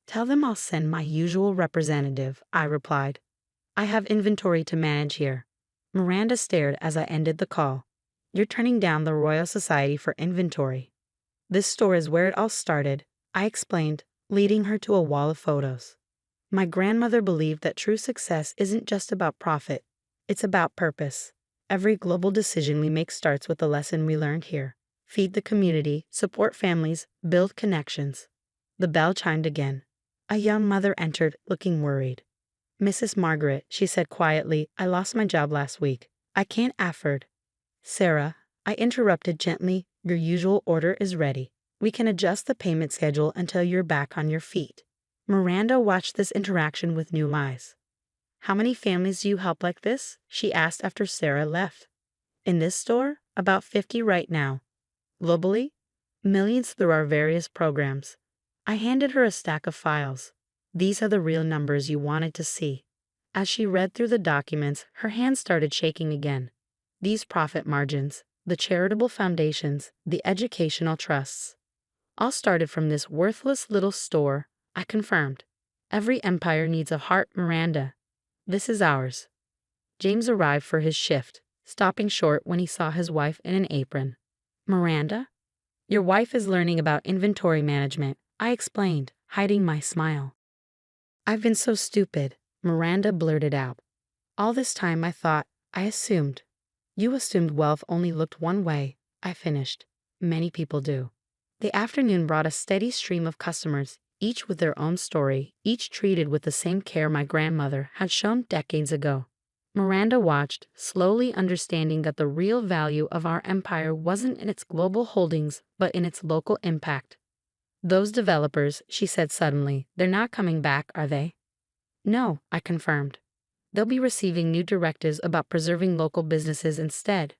Tell them I'll send my usual representative, I replied. I have inventory to manage here. Miranda stared as I ended the call. You're turning down the Royal Society for inventory. This store is where it all started, I explained, leading her to a wall of photos. My grandmother believed that true success isn't just about profit, it's about purpose. Every global decision we make starts with the lesson we learned here. Feed the community, support families, build connections. The bell chimed again. A young mother entered, looking worried. Mrs. Margaret, she said quietly, I lost my job last week. I can't afford. Sarah, I interrupted gently, your usual order is ready. We can adjust the payment schedule until you're back on your feet. Miranda watched this interaction with new eyes. How many families do you help like this? She asked after Sarah left. In this store, about 50 right now. Globally, millions through our various programs. I handed her a stack of files. These are the real numbers you wanted to see. As she read through the documents, her hands started shaking again. These profit margins, the charitable foundations, the educational trusts. All started from this worthless little store, I confirmed. Every empire needs a heart, Miranda. This is ours. James arrived for his shift, stopping short when he saw his wife in an apron. Miranda? Your wife is learning about inventory management, I explained, hiding my smile. I've been so stupid, Miranda blurted out. All this time I assumed. You assumed wealth only looked one way, I finished. many people do. The afternoon brought a steady stream of customers, each with their own story, each treated with the same care my grandmother had shown decades ago. Miranda watched, slowly understanding that the real value of our empire wasn't in its global holdings but in its local impact. "Those developers," she said suddenly, "they're not coming back, are they?" "No," I confirmed. "They'll be receiving new directives about preserving local businesses instead."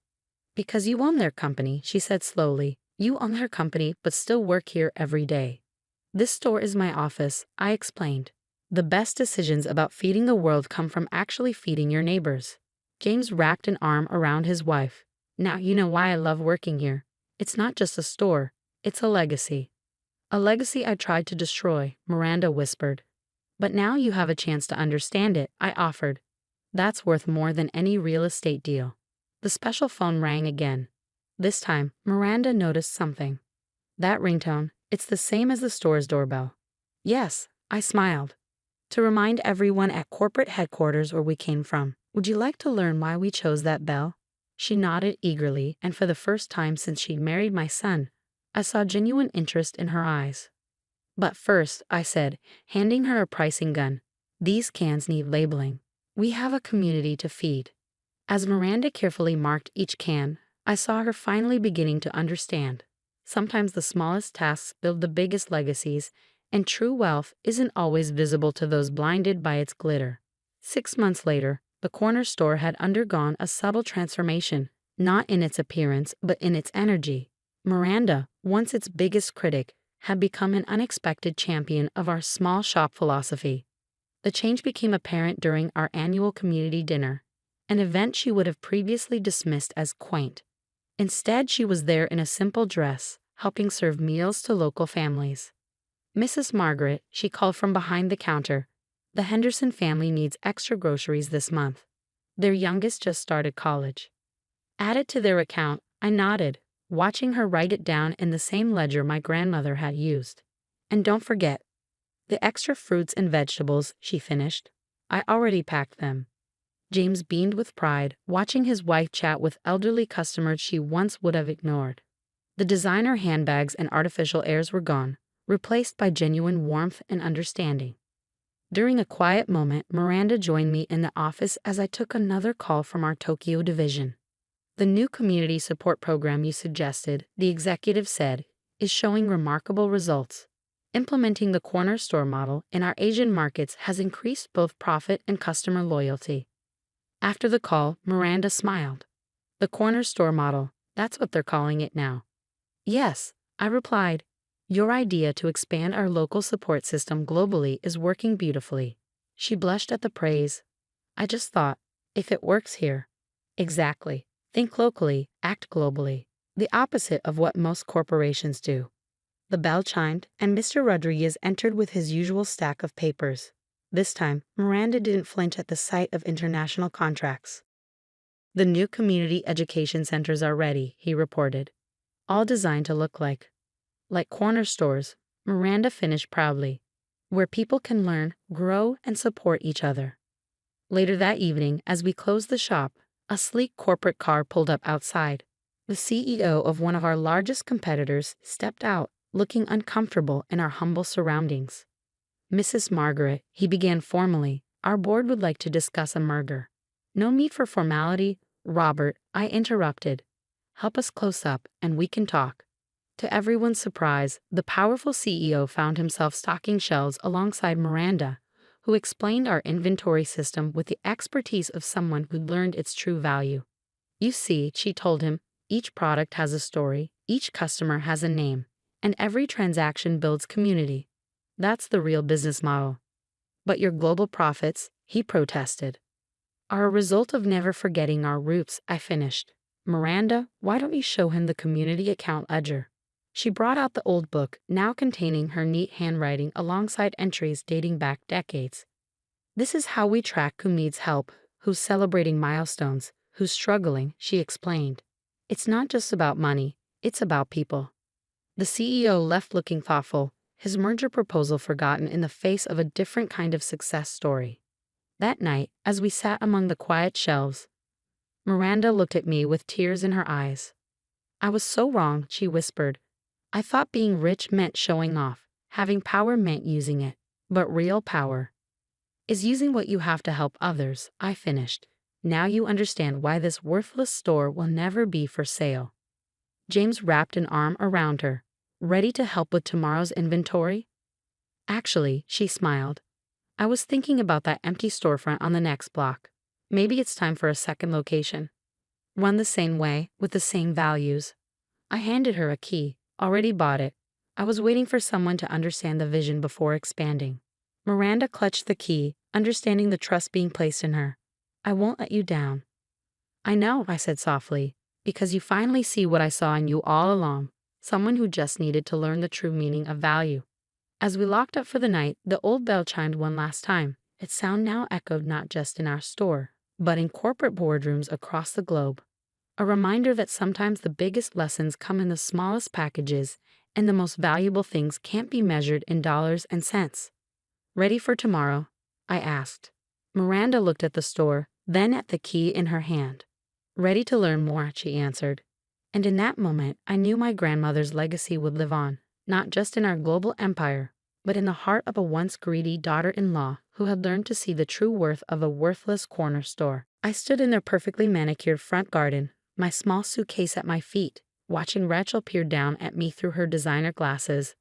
"Because you own their company," she said slowly. "You own their company but still work here every day." "This store is my office," I explained. "The best decisions about feeding the world come from actually feeding your neighbors." James wrapped an arm around his wife. "Now you know why I love working here. It's not just a store, it's a legacy." "A legacy I tried to destroy," Miranda whispered. "But now you have a chance to understand it," I offered. "That's worth more than any real estate deal." The special phone rang again. This time, Miranda noticed something. "That ringtone, it's the same as the store's doorbell." "Yes," I smiled. "To remind everyone at corporate headquarters where we came from. Would you like to learn why we chose that bell?" She nodded eagerly, and for the first time since she'd married my son, I saw genuine interest in her eyes. "But first," I said, handing her a pricing gun, "these cans need labeling. We have a community to feed." As Miranda carefully marked each can, I saw her finally beginning to understand. Sometimes the smallest tasks build the biggest legacies, and true wealth isn't always visible to those blinded by its glitter. 6 months later, the corner store had undergone a subtle transformation, not in its appearance but in its energy. Miranda, once its biggest critic, had become an unexpected champion of our small shop philosophy. The change became apparent during our annual community dinner, an event she would have previously dismissed as quaint. Instead, she was there in a simple dress, helping serve meals to local families. "Mrs. Margaret," she called from behind the counter, "the Henderson family needs extra groceries this month. Their youngest just started college." "Add it to their account," I nodded, watching her write it down in the same ledger my grandmother had used. "And don't forget the extra fruits and vegetables," she finished. "I already packed them." James beamed with pride, watching his wife chat with elderly customers she once would have ignored. The designer handbags and artificial airs were gone, replaced by genuine warmth and understanding. During a quiet moment, Miranda joined me in the office as I took another call from our Tokyo division. "The new community support program you suggested," the executive said, "is showing remarkable results. Implementing the corner store model in our Asian markets has increased both profit and customer loyalty." After the call, Miranda smiled. "The corner store model, that's what they're calling it now." "Yes," I replied. "Your idea to expand our local support system globally is working beautifully." She blushed at the praise. "I just thought, if it works here." "Exactly. Think locally, act globally. The opposite of what most corporations do." The bell chimed, and Mr. Rodriguez entered with his usual stack of papers. This time, Miranda didn't flinch at the sight of international contracts. "The new community education centers are ready," he reported. "All designed to look like corner stores," Miranda finished proudly, "where people can learn, grow, and support each other." Later that evening, as we closed the shop, a sleek corporate car pulled up outside. The CEO of one of our largest competitors stepped out, looking uncomfortable in our humble surroundings. "Mrs. Margaret," he began formally, "our board would like to discuss a merger." "No need for formality, Robert," I interrupted. "Help us close up, and we can talk." To everyone's surprise, the powerful CEO found himself stocking shelves alongside Miranda, who explained our inventory system with the expertise of someone who'd learned its true value. "You see," she told him, "each product has a story, each customer has a name, and every transaction builds community. That's the real business model." "But your global profits," he protested, "are a result of never forgetting our roots," I finished. "Miranda, why don't you show him the community account ledger?" She brought out the old book, now containing her neat handwriting alongside entries dating back decades. "This is how we track who needs help, who's celebrating milestones, who's struggling," she explained. "It's not just about money, it's about people." The CEO left looking thoughtful, his merger proposal forgotten in the face of a different kind of success story. That night, as we sat among the quiet shelves, Miranda looked at me with tears in her eyes. I was so wrong, she whispered. I thought being rich meant showing off, having power meant using it. But real power is using what you have to help others, I finished. Now you understand why this worthless store will never be for sale. James wrapped an arm around her. Ready to help with tomorrow's inventory? Actually, she smiled. I was thinking about that empty storefront on the next block. Maybe it's time for a second location. Run the same way, with the same values. I handed her a key. Already bought it. I was waiting for someone to understand the vision before expanding. Miranda clutched the key, understanding the trust being placed in her. I won't let you down. I know, I said softly, because you finally see what I saw in you all along, someone who just needed to learn the true meaning of value. As we locked up for the night, the old bell chimed one last time. Its sound now echoed not just in our store, but in corporate boardrooms across the globe. A reminder that sometimes the biggest lessons come in the smallest packages, and the most valuable things can't be measured in dollars and cents. Ready for tomorrow? I asked. Miranda looked at the store, then at the key in her hand. Ready to learn more, she answered. And in that moment, I knew my grandmother's legacy would live on, not just in our global empire, but in the heart of a once greedy daughter-in-law who had learned to see the true worth of a worthless corner store. I stood in their perfectly manicured front garden, my small suitcase at my feet, watching Rachel peer down at me through her designer glasses.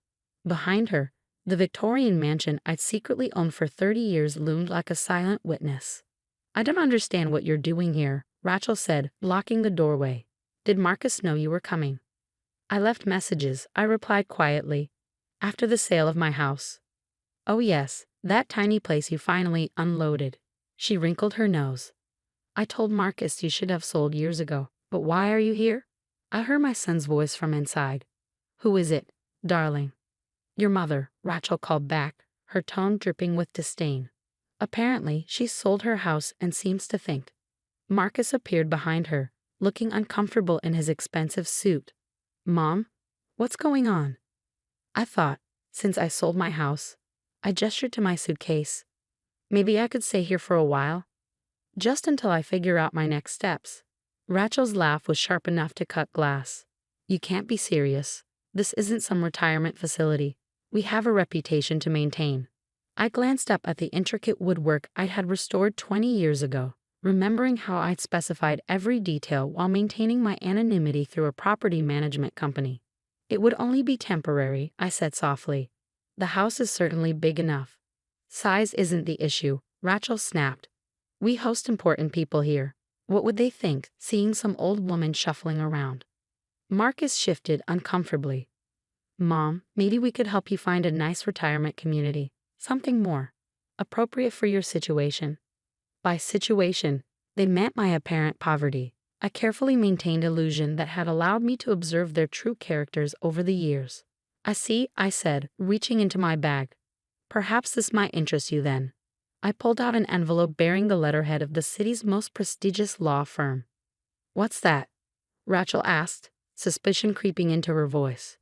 Behind her, the Victorian mansion I'd secretly owned for 30 years loomed like a silent witness. I don't understand what you're doing here, Rachel said, blocking the doorway. Did Marcus know you were coming? I left messages, I replied quietly. After the sale of my house. Oh yes, that tiny place you finally unloaded. She wrinkled her nose. I told Marcus you should have sold years ago, but why are you here? I heard my son's voice from inside. Who is it, darling? Your mother, Rachel called back, her tone dripping with disdain. Apparently, she sold her house and seems to think. Marcus appeared behind her, looking uncomfortable in his expensive suit. Mom? What's going on? I thought, since I sold my house, I gestured to my suitcase. Maybe I could stay here for a while. Just until I figure out my next steps. Rachel's laugh was sharp enough to cut glass. You can't be serious. This isn't some retirement facility. We have a reputation to maintain. I glanced up at the intricate woodwork I had restored 20 years ago, remembering how I'd specified every detail while maintaining my anonymity through a property management company. It would only be temporary, I said softly. The house is certainly big enough. Size isn't the issue, Rachel snapped. We host important people here. What would they think, seeing some old woman shuffling around? Marcus shifted uncomfortably. Mom, maybe we could help you find a nice retirement community. Something more appropriate for your situation. By situation, they meant my apparent poverty, a carefully maintained illusion that had allowed me to observe their true characters over the years. I see, I said, reaching into my bag. Perhaps this might interest you then. I pulled out an envelope bearing the letterhead of the city's most prestigious law firm. What's that? Rachel asked, suspicion creeping into her voice.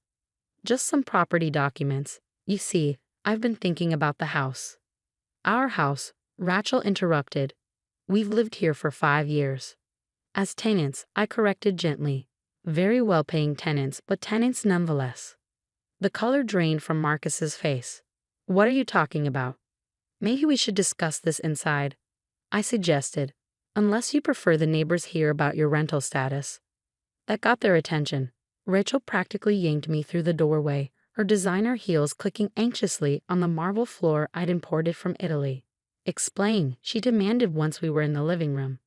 Just some property documents. You see, I've been thinking about the house. Our house, Rachel interrupted. We've lived here for 5 years. As tenants, I corrected gently. Very well-paying tenants, but tenants nonetheless. The color drained from Marcus's face. What are you talking about? Maybe we should discuss this inside, I suggested, unless you prefer the neighbors hear about your rental status. That got their attention. Rachel practically yanked me through the doorway, her designer heels clicking anxiously on the marble floor I'd imported from Italy. Explain, she demanded once we were in the living room.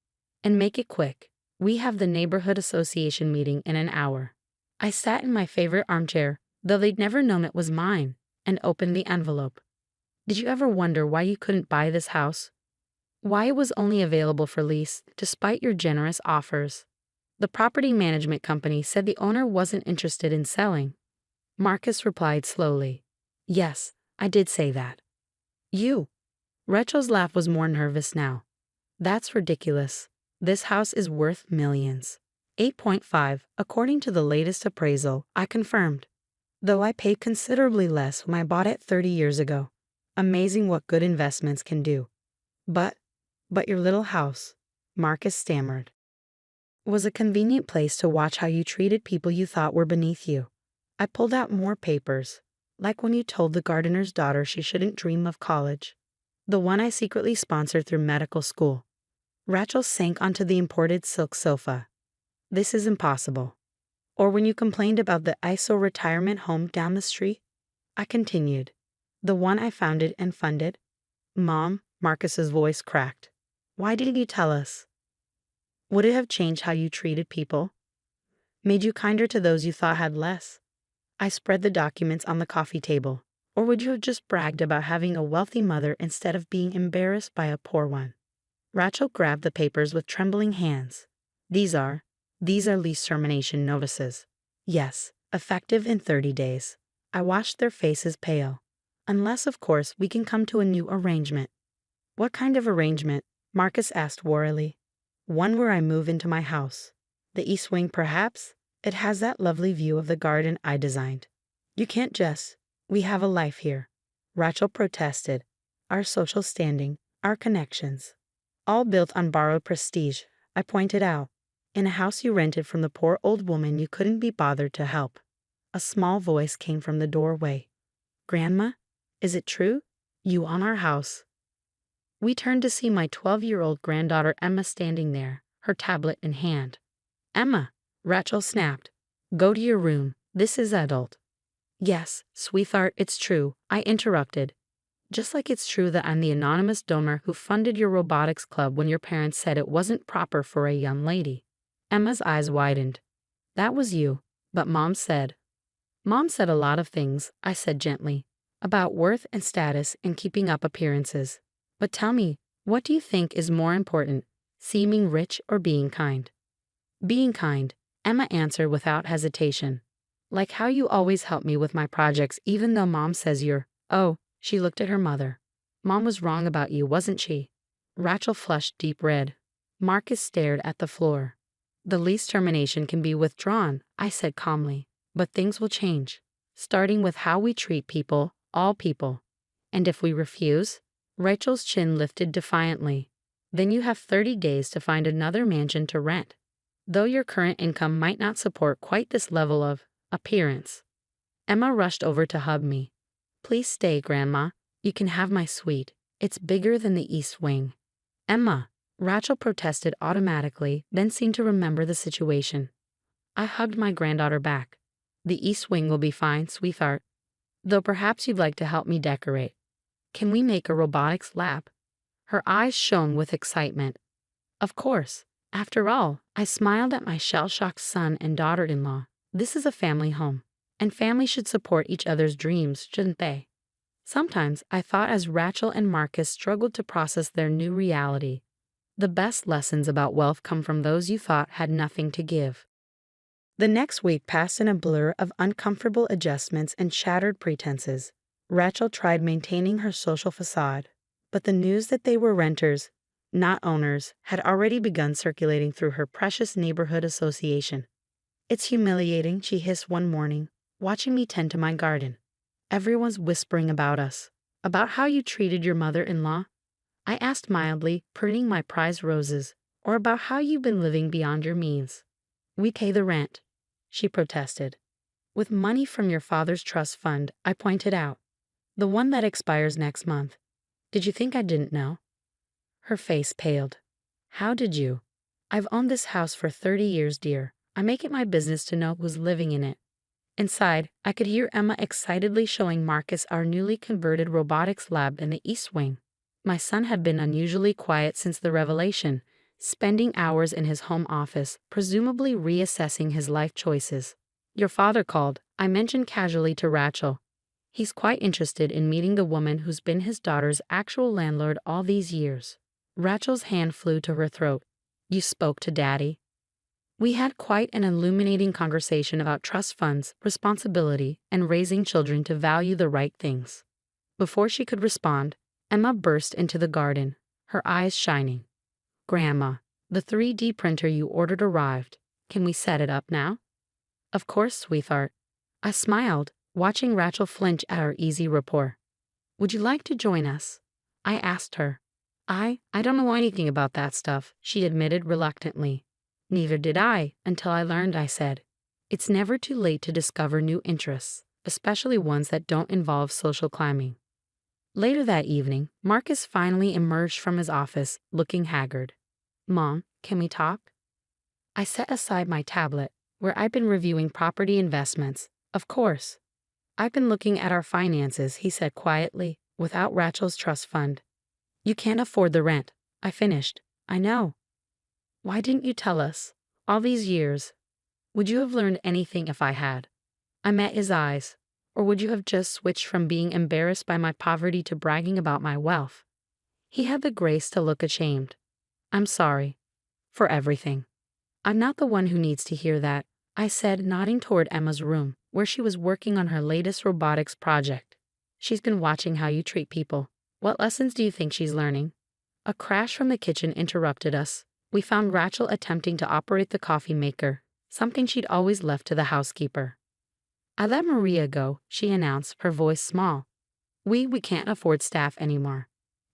And make it quick. We have the neighborhood association meeting in an hour. I sat in my favorite armchair, though they'd never known it was mine, and opened the envelope. Did you ever wonder why you couldn't buy this house? Why it was only available for lease, despite your generous offers? The property management company said the owner wasn't interested in selling. Marcus replied slowly. Yes, I did say that. You. Rachel's laugh was more nervous now. That's ridiculous. This house is worth millions. 8.5, according to the latest appraisal, I confirmed. Though I paid considerably less when I bought it 30 years ago. Amazing what good investments can do. But your little house, Marcus stammered. was a convenient place to watch how you treated people you thought were beneath you. I pulled out more papers, like when you told the gardener's daughter she shouldn't dream of college. The one I secretly sponsored through medical school. Rachel sank onto the imported silk sofa. This is impossible. Or when you complained about the ISO retirement home down the street? I continued. The one I founded and funded? Mom, Marcus's voice cracked. Why didn't you tell us? Would it have changed how you treated people? Made you kinder to those you thought had less? I spread the documents on the coffee table. Or would you have just bragged about having a wealthy mother instead of being embarrassed by a poor one? Rachel grabbed the papers with trembling hands. These are lease termination notices. Yes, effective in 30 days. I watched their faces pale. Unless, of course, we can come to a new arrangement. What kind of arrangement? Marcus asked warily. One where I move into my house. The east wing, perhaps? It has that lovely view of the garden I designed. You can't just. We have a life here. Rachel protested. Our social standing, our connections. All built on borrowed prestige, I pointed out. In a house you rented from the poor old woman you couldn't be bothered to help. A small voice came from the doorway. Grandma, is it true? You own our house. We turned to see my 12-year-old granddaughter Emma standing there, her tablet in hand. Emma, Rachel snapped. Go to your room. This is adult. Yes, sweetheart, it's true, I interrupted. Just like it's true that I'm the anonymous donor who funded your robotics club when your parents said it wasn't proper for a young lady. Emma's eyes widened. That was you, but Mom said. Mom said a lot of things, I said gently, about worth and status and keeping up appearances. But tell me, what do you think is more important, seeming rich or being kind? Being kind, Emma answered without hesitation. Like how you always help me with my projects even though Mom says you're, oh, she looked at her mother. Mom was wrong about you, wasn't she? Rachel flushed deep red. Marcus stared at the floor. The lease termination can be withdrawn, I said calmly, but things will change, starting with how we treat people, all people. And if we refuse? Rachel's chin lifted defiantly. Then you have 30 days to find another mansion to rent. Though your current income might not support quite this level of appearance. Emma rushed over to hug me. Please stay, Grandma. You can have my suite. It's bigger than the East Wing. Emma, Rachel protested automatically, then seemed to remember the situation. I hugged my granddaughter back. The East Wing will be fine, sweetheart. Though perhaps you'd like to help me decorate. Can we make a robotics lab? Her eyes shone with excitement. Of course. After all, I smiled at my shell-shocked son and daughter-in-law. This is a family home, and families should support each other's dreams, shouldn't they? Sometimes I thought as Rachel and Marcus struggled to process their new reality. The best lessons about wealth come from those you thought had nothing to give. The next week passed in a blur of uncomfortable adjustments and shattered pretenses. Rachel tried maintaining her social facade, but the news that they were renters, not owners, had already begun circulating through her precious neighborhood association. It's humiliating, she hissed one morning, watching me tend to my garden. Everyone's whispering about us, about how you treated your mother-in-law. I asked mildly, pruning my prized roses, or about how you've been living beyond your means. We pay the rent, she protested. With money from your father's trust fund, I pointed out. The one that expires next month. Did you think I didn't know? Her face paled. How did you? I've owned this house for 30 years, dear. I make it my business to know who's living in it. Inside, I could hear Emma excitedly showing Marcus our newly converted robotics lab in the East Wing. My son had been unusually quiet since the revelation, spending hours in his home office, presumably reassessing his life choices. Your father called, I mentioned casually to Rachel. He's quite interested in meeting the woman who's been his daughter's actual landlord all these years. Rachel's hand flew to her throat. You spoke to Daddy? We had quite an illuminating conversation about trust funds, responsibility, and raising children to value the right things. Before she could respond, Emma burst into the garden, her eyes shining. Grandma, the 3D printer you ordered arrived. Can we set it up now? Of course, sweetheart. I smiled, watching Rachel flinch at our easy rapport. Would you like to join us? I asked her. I don't know anything about that stuff, she admitted reluctantly. Neither did I, until I learned, I said. It's never too late to discover new interests, especially ones that don't involve social climbing. Later that evening, Marcus finally emerged from his office, looking haggard. Mom, can we talk? I set aside my tablet, where I'd been reviewing property investments. Of course. I've been looking at our finances, he said quietly, without Rachel's trust fund. You can't afford the rent. I finished. I know. Why didn't you tell us? All these years. Would you have learned anything if I had? I met his eyes. Or would you have just switched from being embarrassed by my poverty to bragging about my wealth? He had the grace to look ashamed. I'm sorry. For everything. I'm not the one who needs to hear that, I said, nodding toward Emma's room, where she was working on her latest robotics project. She's been watching how you treat people. What lessons do you think she's learning? A crash from the kitchen interrupted us. We found Rachel attempting to operate the coffee maker, something she'd always left to the housekeeper. I let Maria go, she announced, her voice small. We can't afford staff anymore.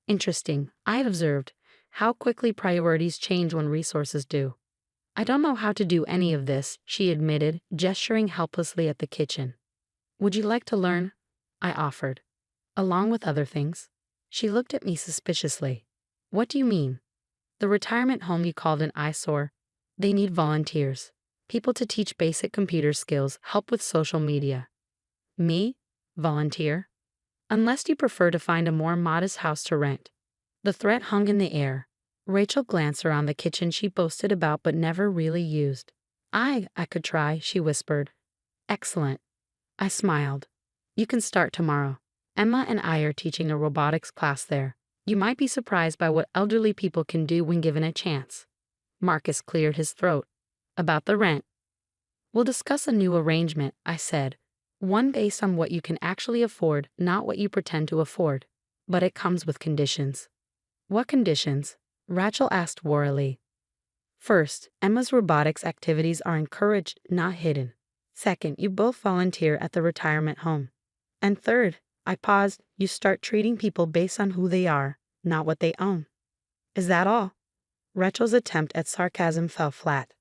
Interesting, I observed, how quickly priorities change when resources do. I don't know how to do any of this, she admitted, gesturing helplessly at the kitchen. Would you like to learn? I offered. Along with other things. She looked at me suspiciously. What do you mean? The retirement home you called an eyesore. They need volunteers. People to teach basic computer skills, help with social media. Me? Volunteer? Unless you prefer to find a more modest house to rent. The threat hung in the air. Rachel glanced around the kitchen she boasted about but never really used. I could try, she whispered. Excellent. I smiled. You can start tomorrow. Emma and I are teaching a robotics class there. You might be surprised by what elderly people can do when given a chance. Marcus cleared his throat. About the rent. We'll discuss a new arrangement, I said. One based on what you can actually afford, not what you pretend to afford. But it comes with conditions. What conditions? Rachel asked warily. First, Emma's robotics activities are encouraged, not hidden. Second, you both volunteer at the retirement home. And third, I paused, you start treating people based on who they are, not what they own. Is that all? Rachel's attempt at sarcasm fell flat.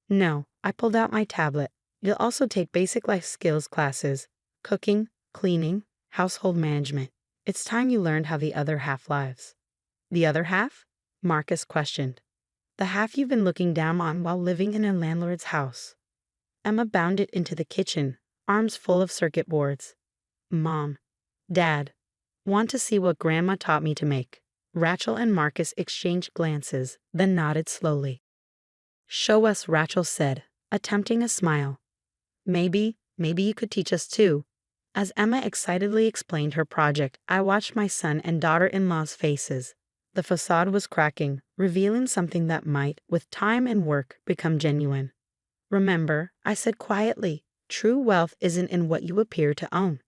No, I pulled out my tablet. You'll also take basic life skills classes, cooking, cleaning, household management. It's time you learned how the other half lives. The other half? Marcus questioned. The half you've been looking down on while living in a landlord's house. Emma bounded into the kitchen, arms full of circuit boards. Mom. Dad. Want to see what Grandma taught me to make? Rachel and Marcus exchanged glances, then nodded slowly. Show us, Rachel said, attempting a smile. Maybe you could teach us too. As Emma excitedly explained her project, I watched my son and daughter-in-law's faces. The facade was cracking, revealing something that might, with time and work, become genuine. Remember, I said quietly, true wealth isn't in what you appear to own.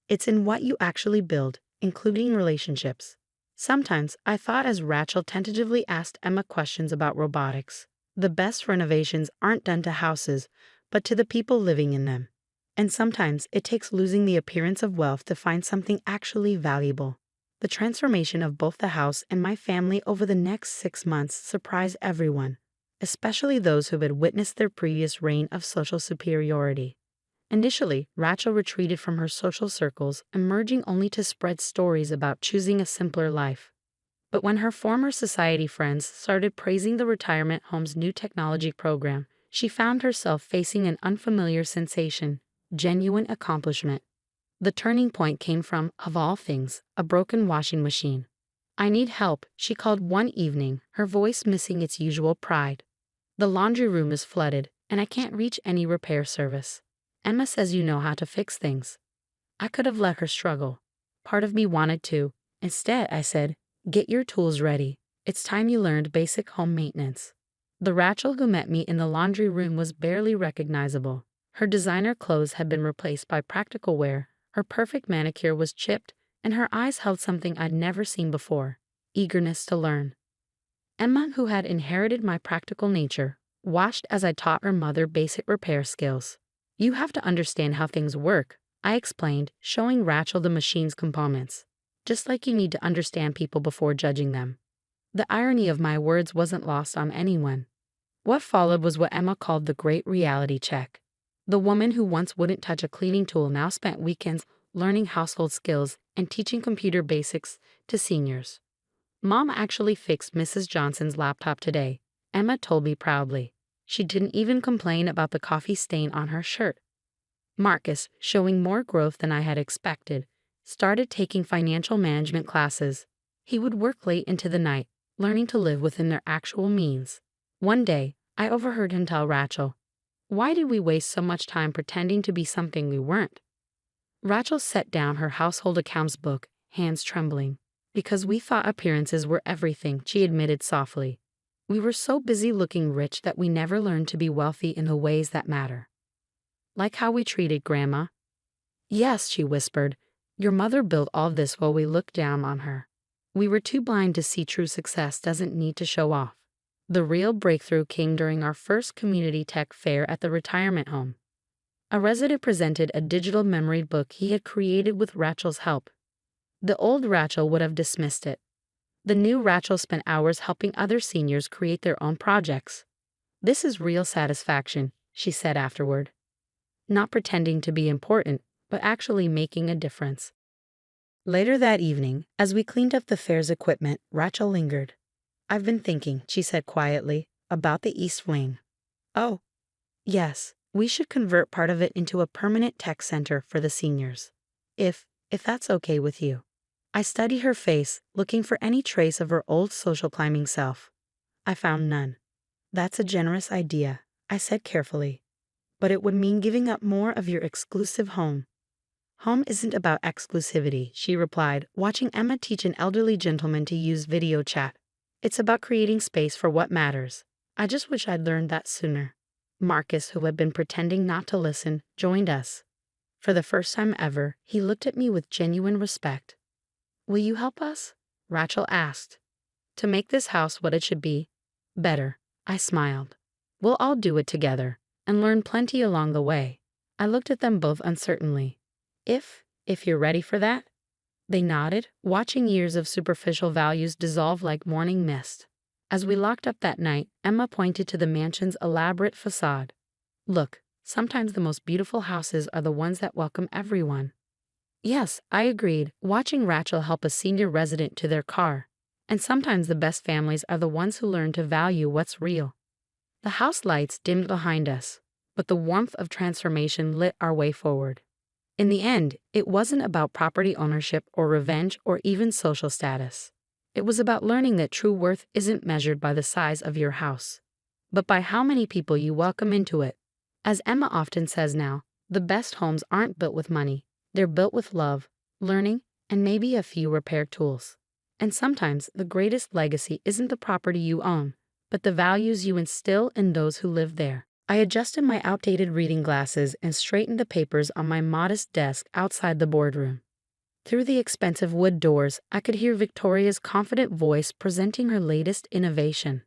It's in what you actually build, including relationships. Sometimes I thought as Rachel tentatively asked Emma questions about robotics. The best renovations aren't done to houses, but to the people living in them. And sometimes it takes losing the appearance of wealth to find something actually valuable. The transformation of both the house and my family over the next 6 months surprised everyone, especially those who had witnessed their previous reign of social superiority. Initially, Rachel retreated from her social circles, emerging only to spread stories about choosing a simpler life. But when her former society friends started praising the retirement home's new technology program, she found herself facing an unfamiliar sensation, genuine accomplishment. The turning point came from, of all things, a broken washing machine. I need help, she called one evening, her voice missing its usual pride. The laundry room is flooded, and I can't reach any repair service. Emma says you know how to fix things. I could have let her struggle. Part of me wanted to. Instead, I said, get your tools ready. It's time you learned basic home maintenance. The Rachel who met me in the laundry room was barely recognizable. Her designer clothes had been replaced by practical wear, her perfect manicure was chipped, and her eyes held something I'd never seen before, eagerness to learn. Emma, who had inherited my practical nature, watched as I taught her mother basic repair skills. You have to understand how things work, I explained, showing Rachel the machine's components. Just like you need to understand people before judging them. The irony of my words wasn't lost on anyone. What followed was what Emma called the great reality check. The woman who once wouldn't touch a cleaning tool now spent weekends learning household skills and teaching computer basics to seniors. Mom actually fixed Mrs. Johnson's laptop today, Emma told me proudly. She didn't even complain about the coffee stain on her shirt. Marcus, showing more growth than I had expected, started taking financial management classes. He would work late into the night, learning to live within their actual means. One day, I overheard him tell Rachel, "Why did we waste so much time pretending to be something we weren't?" Rachel set down her household accounts book, hands trembling. "Because we thought appearances were everything," she admitted softly. "We were so busy looking rich that we never learned to be wealthy in the ways that matter." "Like how we treated Grandma?" "Yes," she whispered. "Your mother built all this while we looked down on her. We were too blind to see true success doesn't need to show off." The real breakthrough came during our first community tech fair at the retirement home. A resident presented a digital memory book he had created with Rachel's help. The old Rachel would have dismissed it. The new Rachel spent hours helping other seniors create their own projects. "This is real satisfaction," she said afterward. "Not pretending to be important, but actually making a difference." Later that evening, as we cleaned up the fair's equipment, Rachel lingered. "I've been thinking," she said quietly, "about the East Wing." "Oh, yes, we should convert part of it into a permanent tech center for the seniors. If that's okay with you." I studied her face, looking for any trace of her old social climbing self. I found none. "That's a generous idea," I said carefully. "But it would mean giving up more of your exclusive home." "Home isn't about exclusivity," she replied, watching Emma teach an elderly gentleman to use video chat. "It's about creating space for what matters. I just wish I'd learned that sooner." Marcus, who had been pretending not to listen, joined us. For the first time ever, he looked at me with genuine respect. "Will you help us?" Rachel asked. "To make this house what it should be? Better," I smiled. "We'll all do it together, and learn plenty along the way." I looked at them both uncertainly. If you're ready for that?" They nodded, watching years of superficial values dissolve like morning mist. As we locked up that night, Emma pointed to the mansion's elaborate facade. "Look, sometimes the most beautiful houses are the ones that welcome everyone." Yes, I agreed, watching Rachel help a senior resident to their car. "And sometimes the best families are the ones who learn to value what's real." The house lights dimmed behind us, but the warmth of transformation lit our way forward. In the end, it wasn't about property ownership or revenge or even social status. It was about learning that true worth isn't measured by the size of your house, but by how many people you welcome into it. As Emma often says now, the best homes aren't built with money. They're built with love, learning, and maybe a few repair tools. And sometimes the greatest legacy isn't the property you own, but the values you instill in those who live there. I adjusted my outdated reading glasses and straightened the papers on my modest desk outside the boardroom. Through the expensive wood doors, I could hear Victoria's confident voice presenting her latest innovation.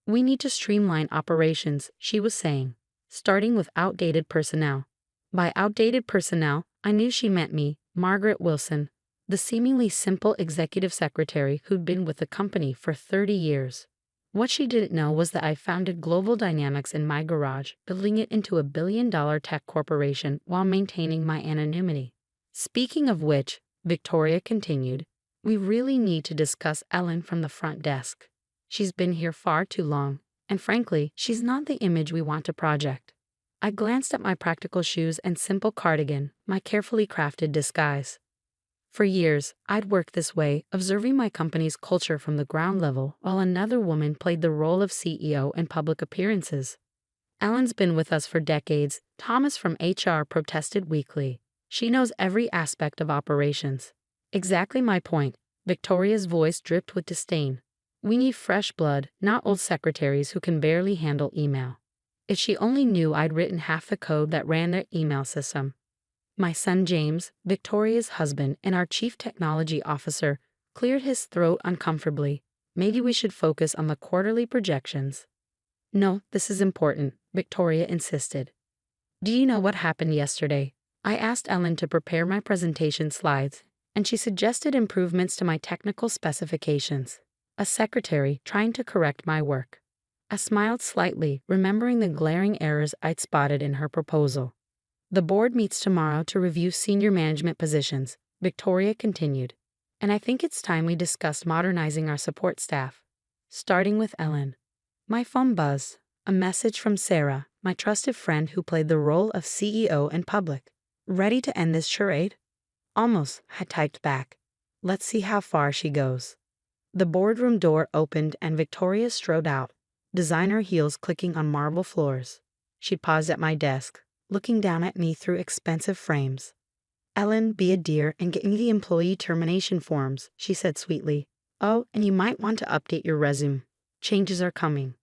"We need to streamline operations," she was saying, "starting with outdated personnel." By outdated personnel, I knew she meant me, Margaret Wilson, the seemingly simple executive secretary who'd been with the company for 30 years. What she didn't know was that I founded Global Dynamics in my garage, building it into a billion-dollar tech corporation while maintaining my anonymity. "Speaking of which," Victoria continued, "we really need to discuss Ellen from the front desk. She's been here far too long, and frankly, she's not the image we want to project." I glanced at my practical shoes and simple cardigan, my carefully crafted disguise. For years, I'd worked this way, observing my company's culture from the ground level, while another woman played the role of CEO in public appearances. "Ellen's been with us for decades," Thomas from HR protested weakly. "She knows every aspect of operations." "Exactly my point," Victoria's voice dripped with disdain. "We need fresh blood, not old secretaries who can barely handle email." If she only knew I'd written half the code that ran their email system. My son James, Victoria's husband and our chief technology officer, cleared his throat uncomfortably. "Maybe we should focus on the quarterly projections." "No, this is important," Victoria insisted. "Do you know what happened yesterday?" I asked Ellen to prepare my presentation slides, and she suggested improvements to my technical specifications. A secretary trying to correct my work. I smiled slightly, remembering the glaring errors I'd spotted in her proposal. The board meets tomorrow to review senior management positions, Victoria continued. And I think it's time we discussed modernizing our support staff. Starting with Ellen. My phone buzzed. A message from Sarah, my trusted friend who played the role of CEO in public. Ready to end this charade? Almost, I typed back. Let's see how far she goes. The boardroom door opened and Victoria strode out, designer heels clicking on marble floors. She paused at my desk, looking down at me through expensive frames. Ellen, be a dear and get me the employee termination forms, she said sweetly. Oh, and you might want to update your resume. Changes are coming.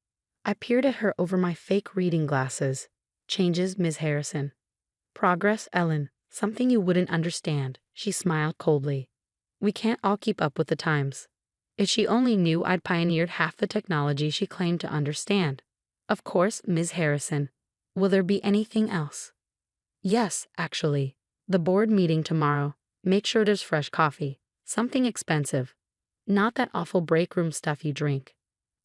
I peered at her over my fake reading glasses. Changes, Ms. Harrison. Progress, Ellen. Something you wouldn't understand, she smiled coldly. We can't all keep up with the times. If she only knew I'd pioneered half the technology she claimed to understand. Of course, Ms. Harrison. Will there be anything else? Yes, actually. The board meeting tomorrow. Make sure there's fresh coffee. Something expensive. Not that awful break room stuff you drink.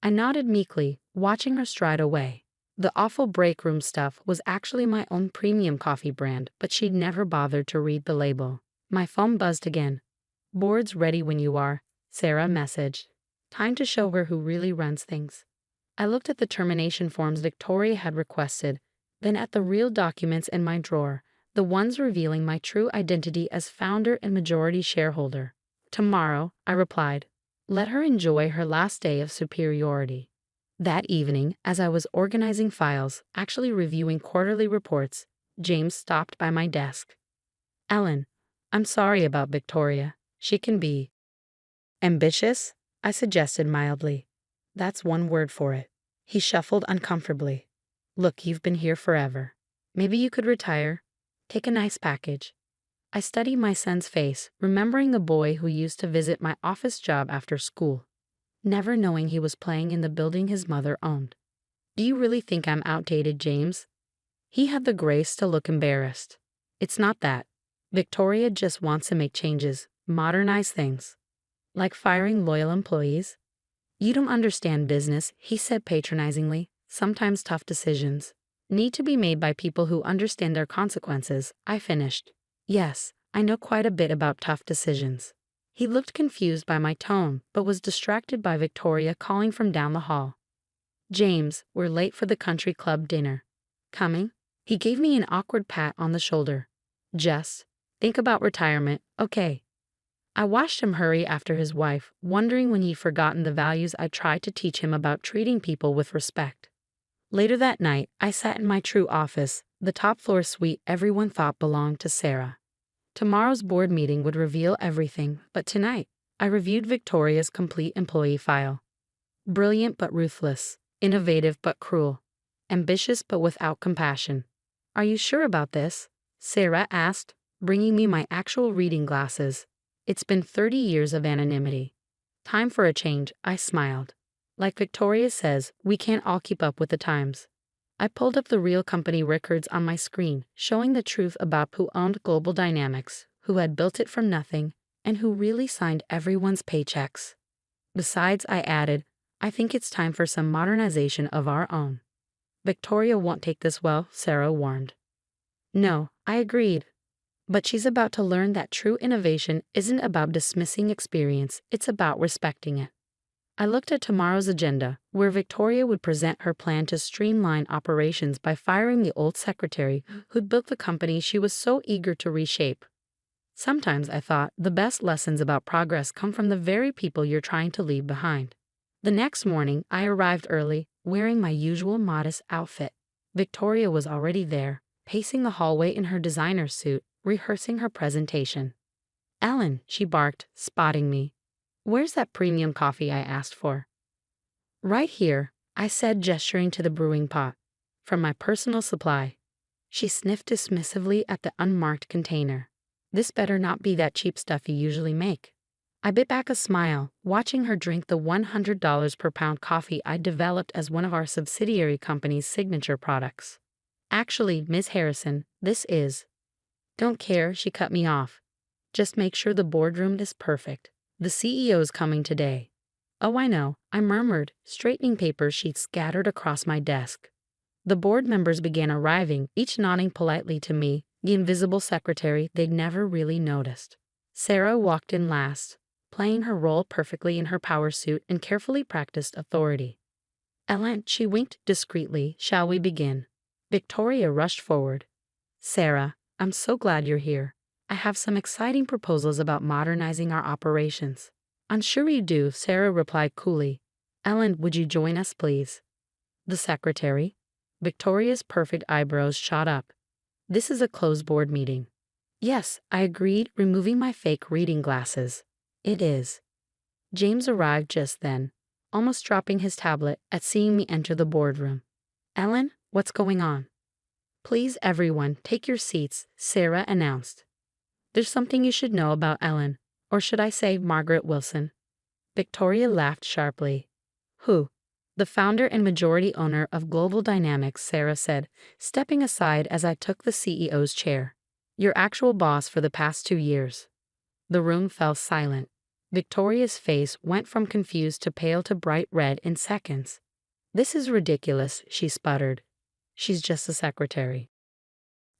I nodded meekly, watching her stride away. The awful break room stuff was actually my own premium coffee brand, but she'd never bothered to read the label. My phone buzzed again. Board's ready when you are, Sarah messaged. Time to show her who really runs things. I looked at the termination forms Victoria had requested, then at the real documents in my drawer, the ones revealing my true identity as founder and majority shareholder. Tomorrow, I replied. Let her enjoy her last day of superiority. That evening, as I was organizing files, actually reviewing quarterly reports, James stopped by my desk. Ellen, I'm sorry about Victoria. She can be ambitious, I suggested mildly. That's one word for it. He shuffled uncomfortably. Look, you've been here forever. Maybe you could retire. Take a nice package. I studied my son's face, remembering the boy who used to visit my office job after school, never knowing he was playing in the building his mother owned. Do you really think I'm outdated, James? He had the grace to look embarrassed. It's not that. Victoria just wants to make changes, modernize things. Like firing loyal employees? You don't understand business, he said patronizingly. Sometimes tough decisions need to be made by people who understand their consequences, I finished. Yes, I know quite a bit about tough decisions. He looked confused by my tone, but was distracted by Victoria calling from down the hall. James, we're late for the country club dinner. Coming? He gave me an awkward pat on the shoulder. Just think about retirement, okay. I watched him hurry after his wife, wondering when he'd forgotten the values I tried to teach him about treating people with respect. Later that night, I sat in my true office, the top-floor suite everyone thought belonged to Sarah. Tomorrow's board meeting would reveal everything, but tonight, I reviewed Victoria's complete employee file. Brilliant but ruthless, innovative but cruel, ambitious but without compassion. Are you sure about this? Sarah asked, bringing me my actual reading glasses. It's been 30 years of anonymity. Time for a change, I smiled. Like Victoria says, we can't all keep up with the times. I pulled up the real company records on my screen, showing the truth about who owned Global Dynamics, who had built it from nothing, and who really signed everyone's paychecks. Besides, I added, I think it's time for some modernization of our own. Victoria won't take this well, Sarah warned. No, I agreed. But she's about to learn that true innovation isn't about dismissing experience, it's about respecting it. I looked at tomorrow's agenda, where Victoria would present her plan to streamline operations by firing the old secretary who'd built the company she was so eager to reshape. Sometimes, I thought, the best lessons about progress come from the very people you're trying to leave behind. The next morning, I arrived early, wearing my usual modest outfit. Victoria was already there, pacing the hallway in her designer suit, rehearsing her presentation. Ellen, she barked, spotting me. Where's that premium coffee I asked for? Right here, I said, gesturing to the brewing pot. From my personal supply. She sniffed dismissively at the unmarked container. This better not be that cheap stuff you usually make. I bit back a smile, watching her drink the $100 per pound coffee I developed as one of our subsidiary company's signature products. Actually, Ms. Harrison, this is. Don't care, she cut me off. Just make sure the boardroom is perfect. The CEO's coming today. Oh, I know, I murmured, straightening paper sheets scattered across my desk. The board members began arriving, each nodding politely to me, the invisible secretary they'd never really noticed. Sarah walked in last, playing her role perfectly in her power suit and carefully practiced authority. Ellen, she winked discreetly, shall we begin? Victoria rushed forward. Sarah, I'm so glad you're here. I have some exciting proposals about modernizing our operations. I'm sure you do, Sarah replied coolly. Ellen, would you join us, please? The secretary? Victoria's perfect eyebrows shot up. This is a closed board meeting. Yes, I agreed, removing my fake reading glasses. It is. James arrived just then, almost dropping his tablet at seeing me enter the boardroom. Ellen, what's going on? Please, everyone, take your seats, Sarah announced. There's something you should know about Ellen, or should I say Margaret Wilson? Victoria laughed sharply. Who? The founder and majority owner of Global Dynamics, Sarah said, stepping aside as I took the CEO's chair. Your actual boss for the past 2 years. The room fell silent. Victoria's face went from confused to pale to bright red in seconds. This is ridiculous, she sputtered. She's just a secretary.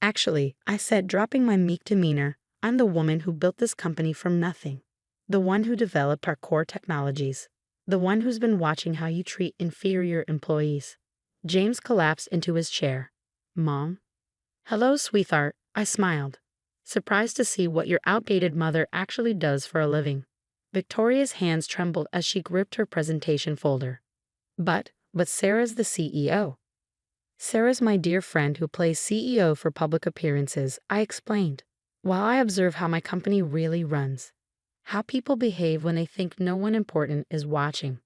Actually, I said, dropping my meek demeanor, I'm the woman who built this company from nothing. The one who developed our core technologies. The one who's been watching how you treat inferior employees. James collapsed into his chair. Mom? Hello, sweetheart, I smiled, surprised to see what your outdated mother actually does for a living. Victoria's hands trembled as she gripped her presentation folder. But Sarah's the CEO. Sarah's my dear friend who plays CEO for public appearances, I explained, while I observe how my company really runs. How people behave when they think no one important is watching.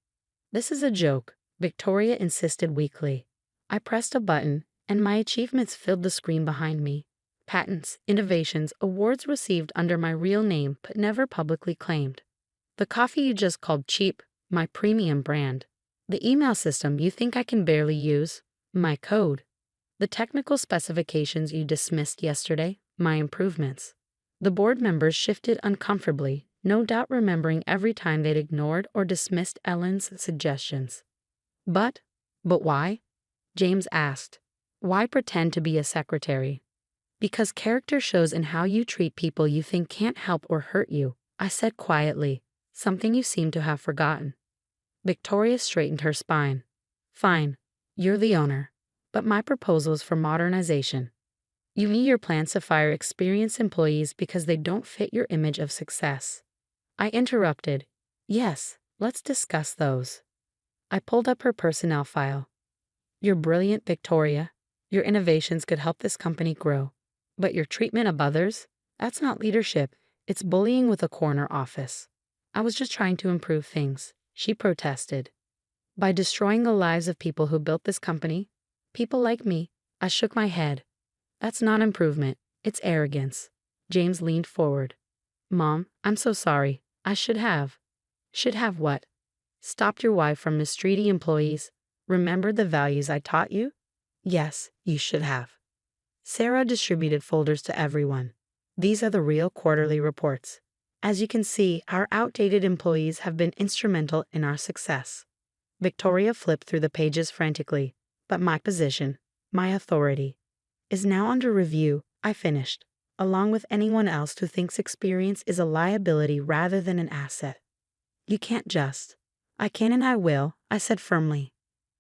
This is a joke, Victoria insisted weakly. I pressed a button, and my achievements filled the screen behind me. Patents, innovations, awards received under my real name but never publicly claimed. The coffee you just called cheap, my premium brand. The email system you think I can barely use, my code. The technical specifications you dismissed yesterday, my improvements. The board members shifted uncomfortably, no doubt remembering every time they'd ignored or dismissed Ellen's suggestions. But why? James asked. Why pretend to be a secretary? Because character shows in how you treat people you think can't help or hurt you, I said quietly, something you seem to have forgotten. Victoria straightened her spine. Fine, you're the owner, but my proposal is for modernization. You mean your plans to fire experienced employees because they don't fit your image of success. I interrupted. Yes, let's discuss those. I pulled up her personnel file. You're brilliant, Victoria. Your innovations could help this company grow. But your treatment of others? That's not leadership. It's bullying with a corner office. I was just trying to improve things, she protested. By destroying the lives of people who built this company? People like me? I shook my head. That's not improvement. It's arrogance. James leaned forward. Mom, I'm so sorry. I should have. Should have what? Stopped your wife from mistreating employees. Remembered the values I taught you? Yes, you should have. Sarah distributed folders to everyone. These are the real quarterly reports. As you can see, our outdated employees have been instrumental in our success. Victoria flipped through the pages frantically, but my position, my authority, is now under review, I finished, along with anyone else who thinks experience is a liability rather than an asset. You can't just. I can and I will, I said firmly.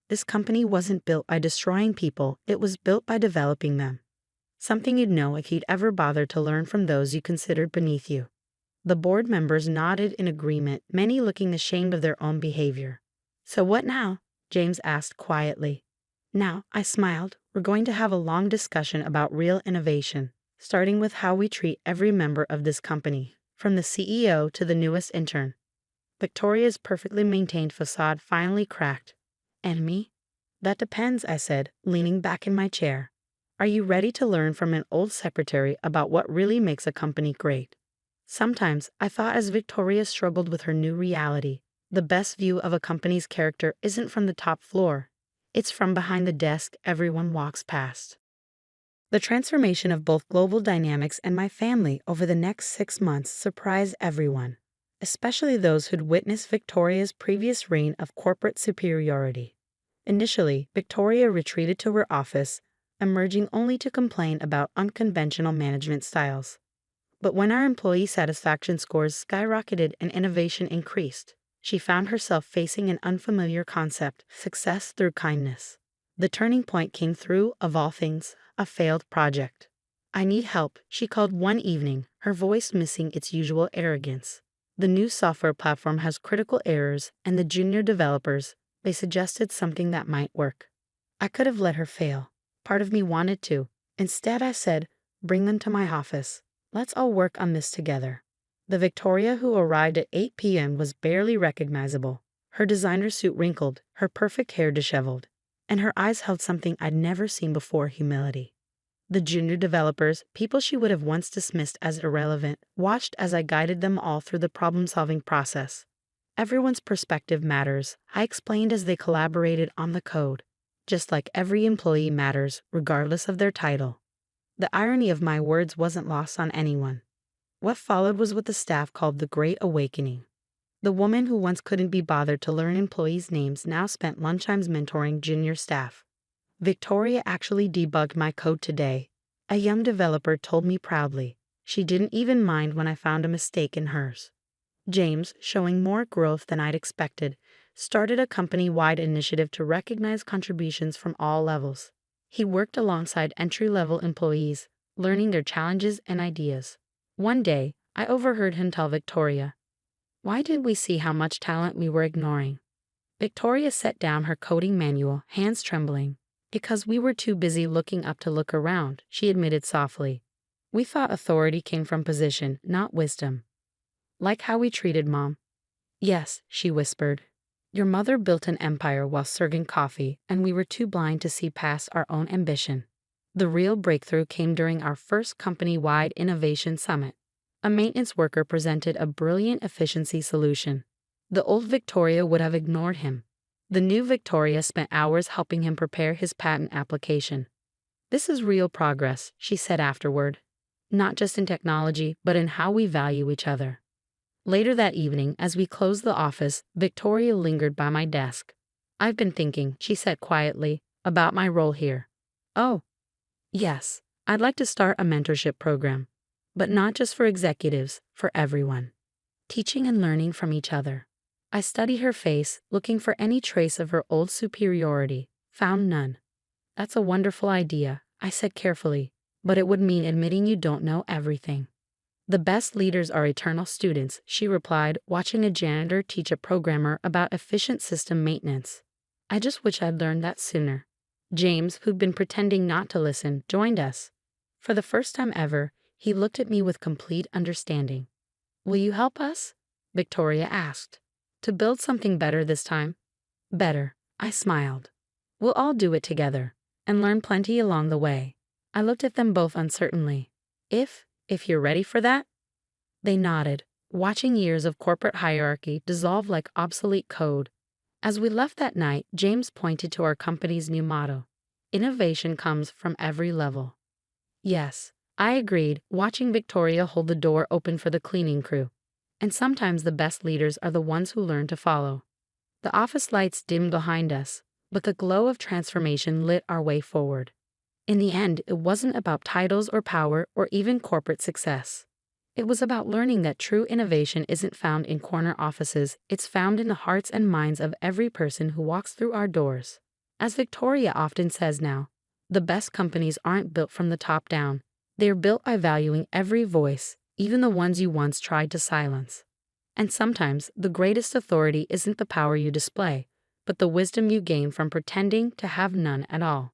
This company wasn't built by destroying people, it was built by developing them. Something you'd know if you'd ever bothered to learn from those you considered beneath you. The board members nodded in agreement, many looking ashamed of their own behavior. So what now? James asked quietly. Now, I smiled, we're going to have a long discussion about real innovation, starting with how we treat every member of this company, from the CEO to the newest intern. Victoria's perfectly maintained facade finally cracked. And me? That depends, I said, leaning back in my chair. Are you ready to learn from an old secretary about what really makes a company great? Sometimes, I thought as Victoria struggled with her new reality, the best view of a company's character isn't from the top floor. It's from behind the desk everyone walks past. The transformation of both Global Dynamics and my family over the next 6 months surprised everyone. especially those who'd witnessed Victoria's previous reign of corporate superiority. Initially, Victoria retreated to her office, emerging only to complain about unconventional management styles. But when our employee satisfaction scores skyrocketed and innovation increased, she found herself facing an unfamiliar concept: success through kindness. The turning point came through, of all things, a failed project. "I need help," she called one evening, her voice missing its usual arrogance. "The new software platform has critical errors, and the junior developers, they suggested something that might work." I could have let her fail. Part of me wanted to. Instead, I said, "Bring them to my office. Let's all work on this together." The Victoria who arrived at 8 p.m. was barely recognizable. Her designer suit wrinkled, her perfect hair disheveled, and her eyes held something I'd never seen before: humility. The junior developers, people she would have once dismissed as irrelevant, watched as I guided them all through the problem-solving process. "Everyone's perspective matters," I explained as they collaborated on the code. "Just like every employee matters, regardless of their title." The irony of my words wasn't lost on anyone. What followed was what the staff called the Great Awakening. The woman who once couldn't be bothered to learn employees' names now spent lunchtimes mentoring junior staff. "Victoria actually debugged my code today," a young developer told me proudly. She didn't even mind when I found a mistake in hers. James, showing more growth than I'd expected, started a company-wide initiative to recognize contributions from all levels. He worked alongside entry-level employees, learning their challenges and ideas. One day, I overheard him tell Victoria, "Why didn't we see how much talent we were ignoring?" Victoria set down her coding manual, hands trembling. "Because we were too busy looking up to look around," she admitted softly. "We thought authority came from position, not wisdom." "Like how we treated Mom." "Yes," she whispered. "Your mother built an empire while serving coffee, and we were too blind to see past our own ambition." The real breakthrough came during our first company-wide innovation summit. A maintenance worker presented a brilliant efficiency solution. The old Victoria would have ignored him. The new Victoria spent hours helping him prepare his patent application. "This is real progress," she said afterward. "Not just in technology, but in how we value each other." Later that evening, as we closed the office, Victoria lingered by my desk. "I've been thinking," she said quietly, "about my role here." "Oh, yes, I'd like to start a mentorship program. But not just for executives, for everyone. Teaching and learning from each other." I studied her face, looking for any trace of her old superiority. Found none. "That's a wonderful idea," I said carefully, "but it would mean admitting you don't know everything." "The best leaders are eternal students," she replied, watching a janitor teach a programmer about efficient system maintenance. "I just wish I'd learned that sooner." James, who'd been pretending not to listen, joined us. For the first time ever, he looked at me with complete understanding. "Will you help us?" Victoria asked. "To build something better this time?" "Better," I smiled. "We'll all do it together, and learn plenty along the way." I looked at them both uncertainly. If you're ready for that?" They nodded, watching years of corporate hierarchy dissolve like obsolete code. As we left that night, James pointed to our company's new motto: "Innovation comes from every level." "Yes," I agreed, watching Victoria hold the door open for the cleaning crew. And sometimes the best leaders are the ones who learn to follow. The office lights dimmed behind us, but the glow of transformation lit our way forward. In the end, it wasn't about titles or power or even corporate success. It was about learning that true innovation isn't found in corner offices, it's found in the hearts and minds of every person who walks through our doors. As Victoria often says now, the best companies aren't built from the top down. They're built by valuing every voice, even the ones you once tried to silence. And sometimes the greatest authority isn't the power you display, but the wisdom you gain from pretending to have none at all.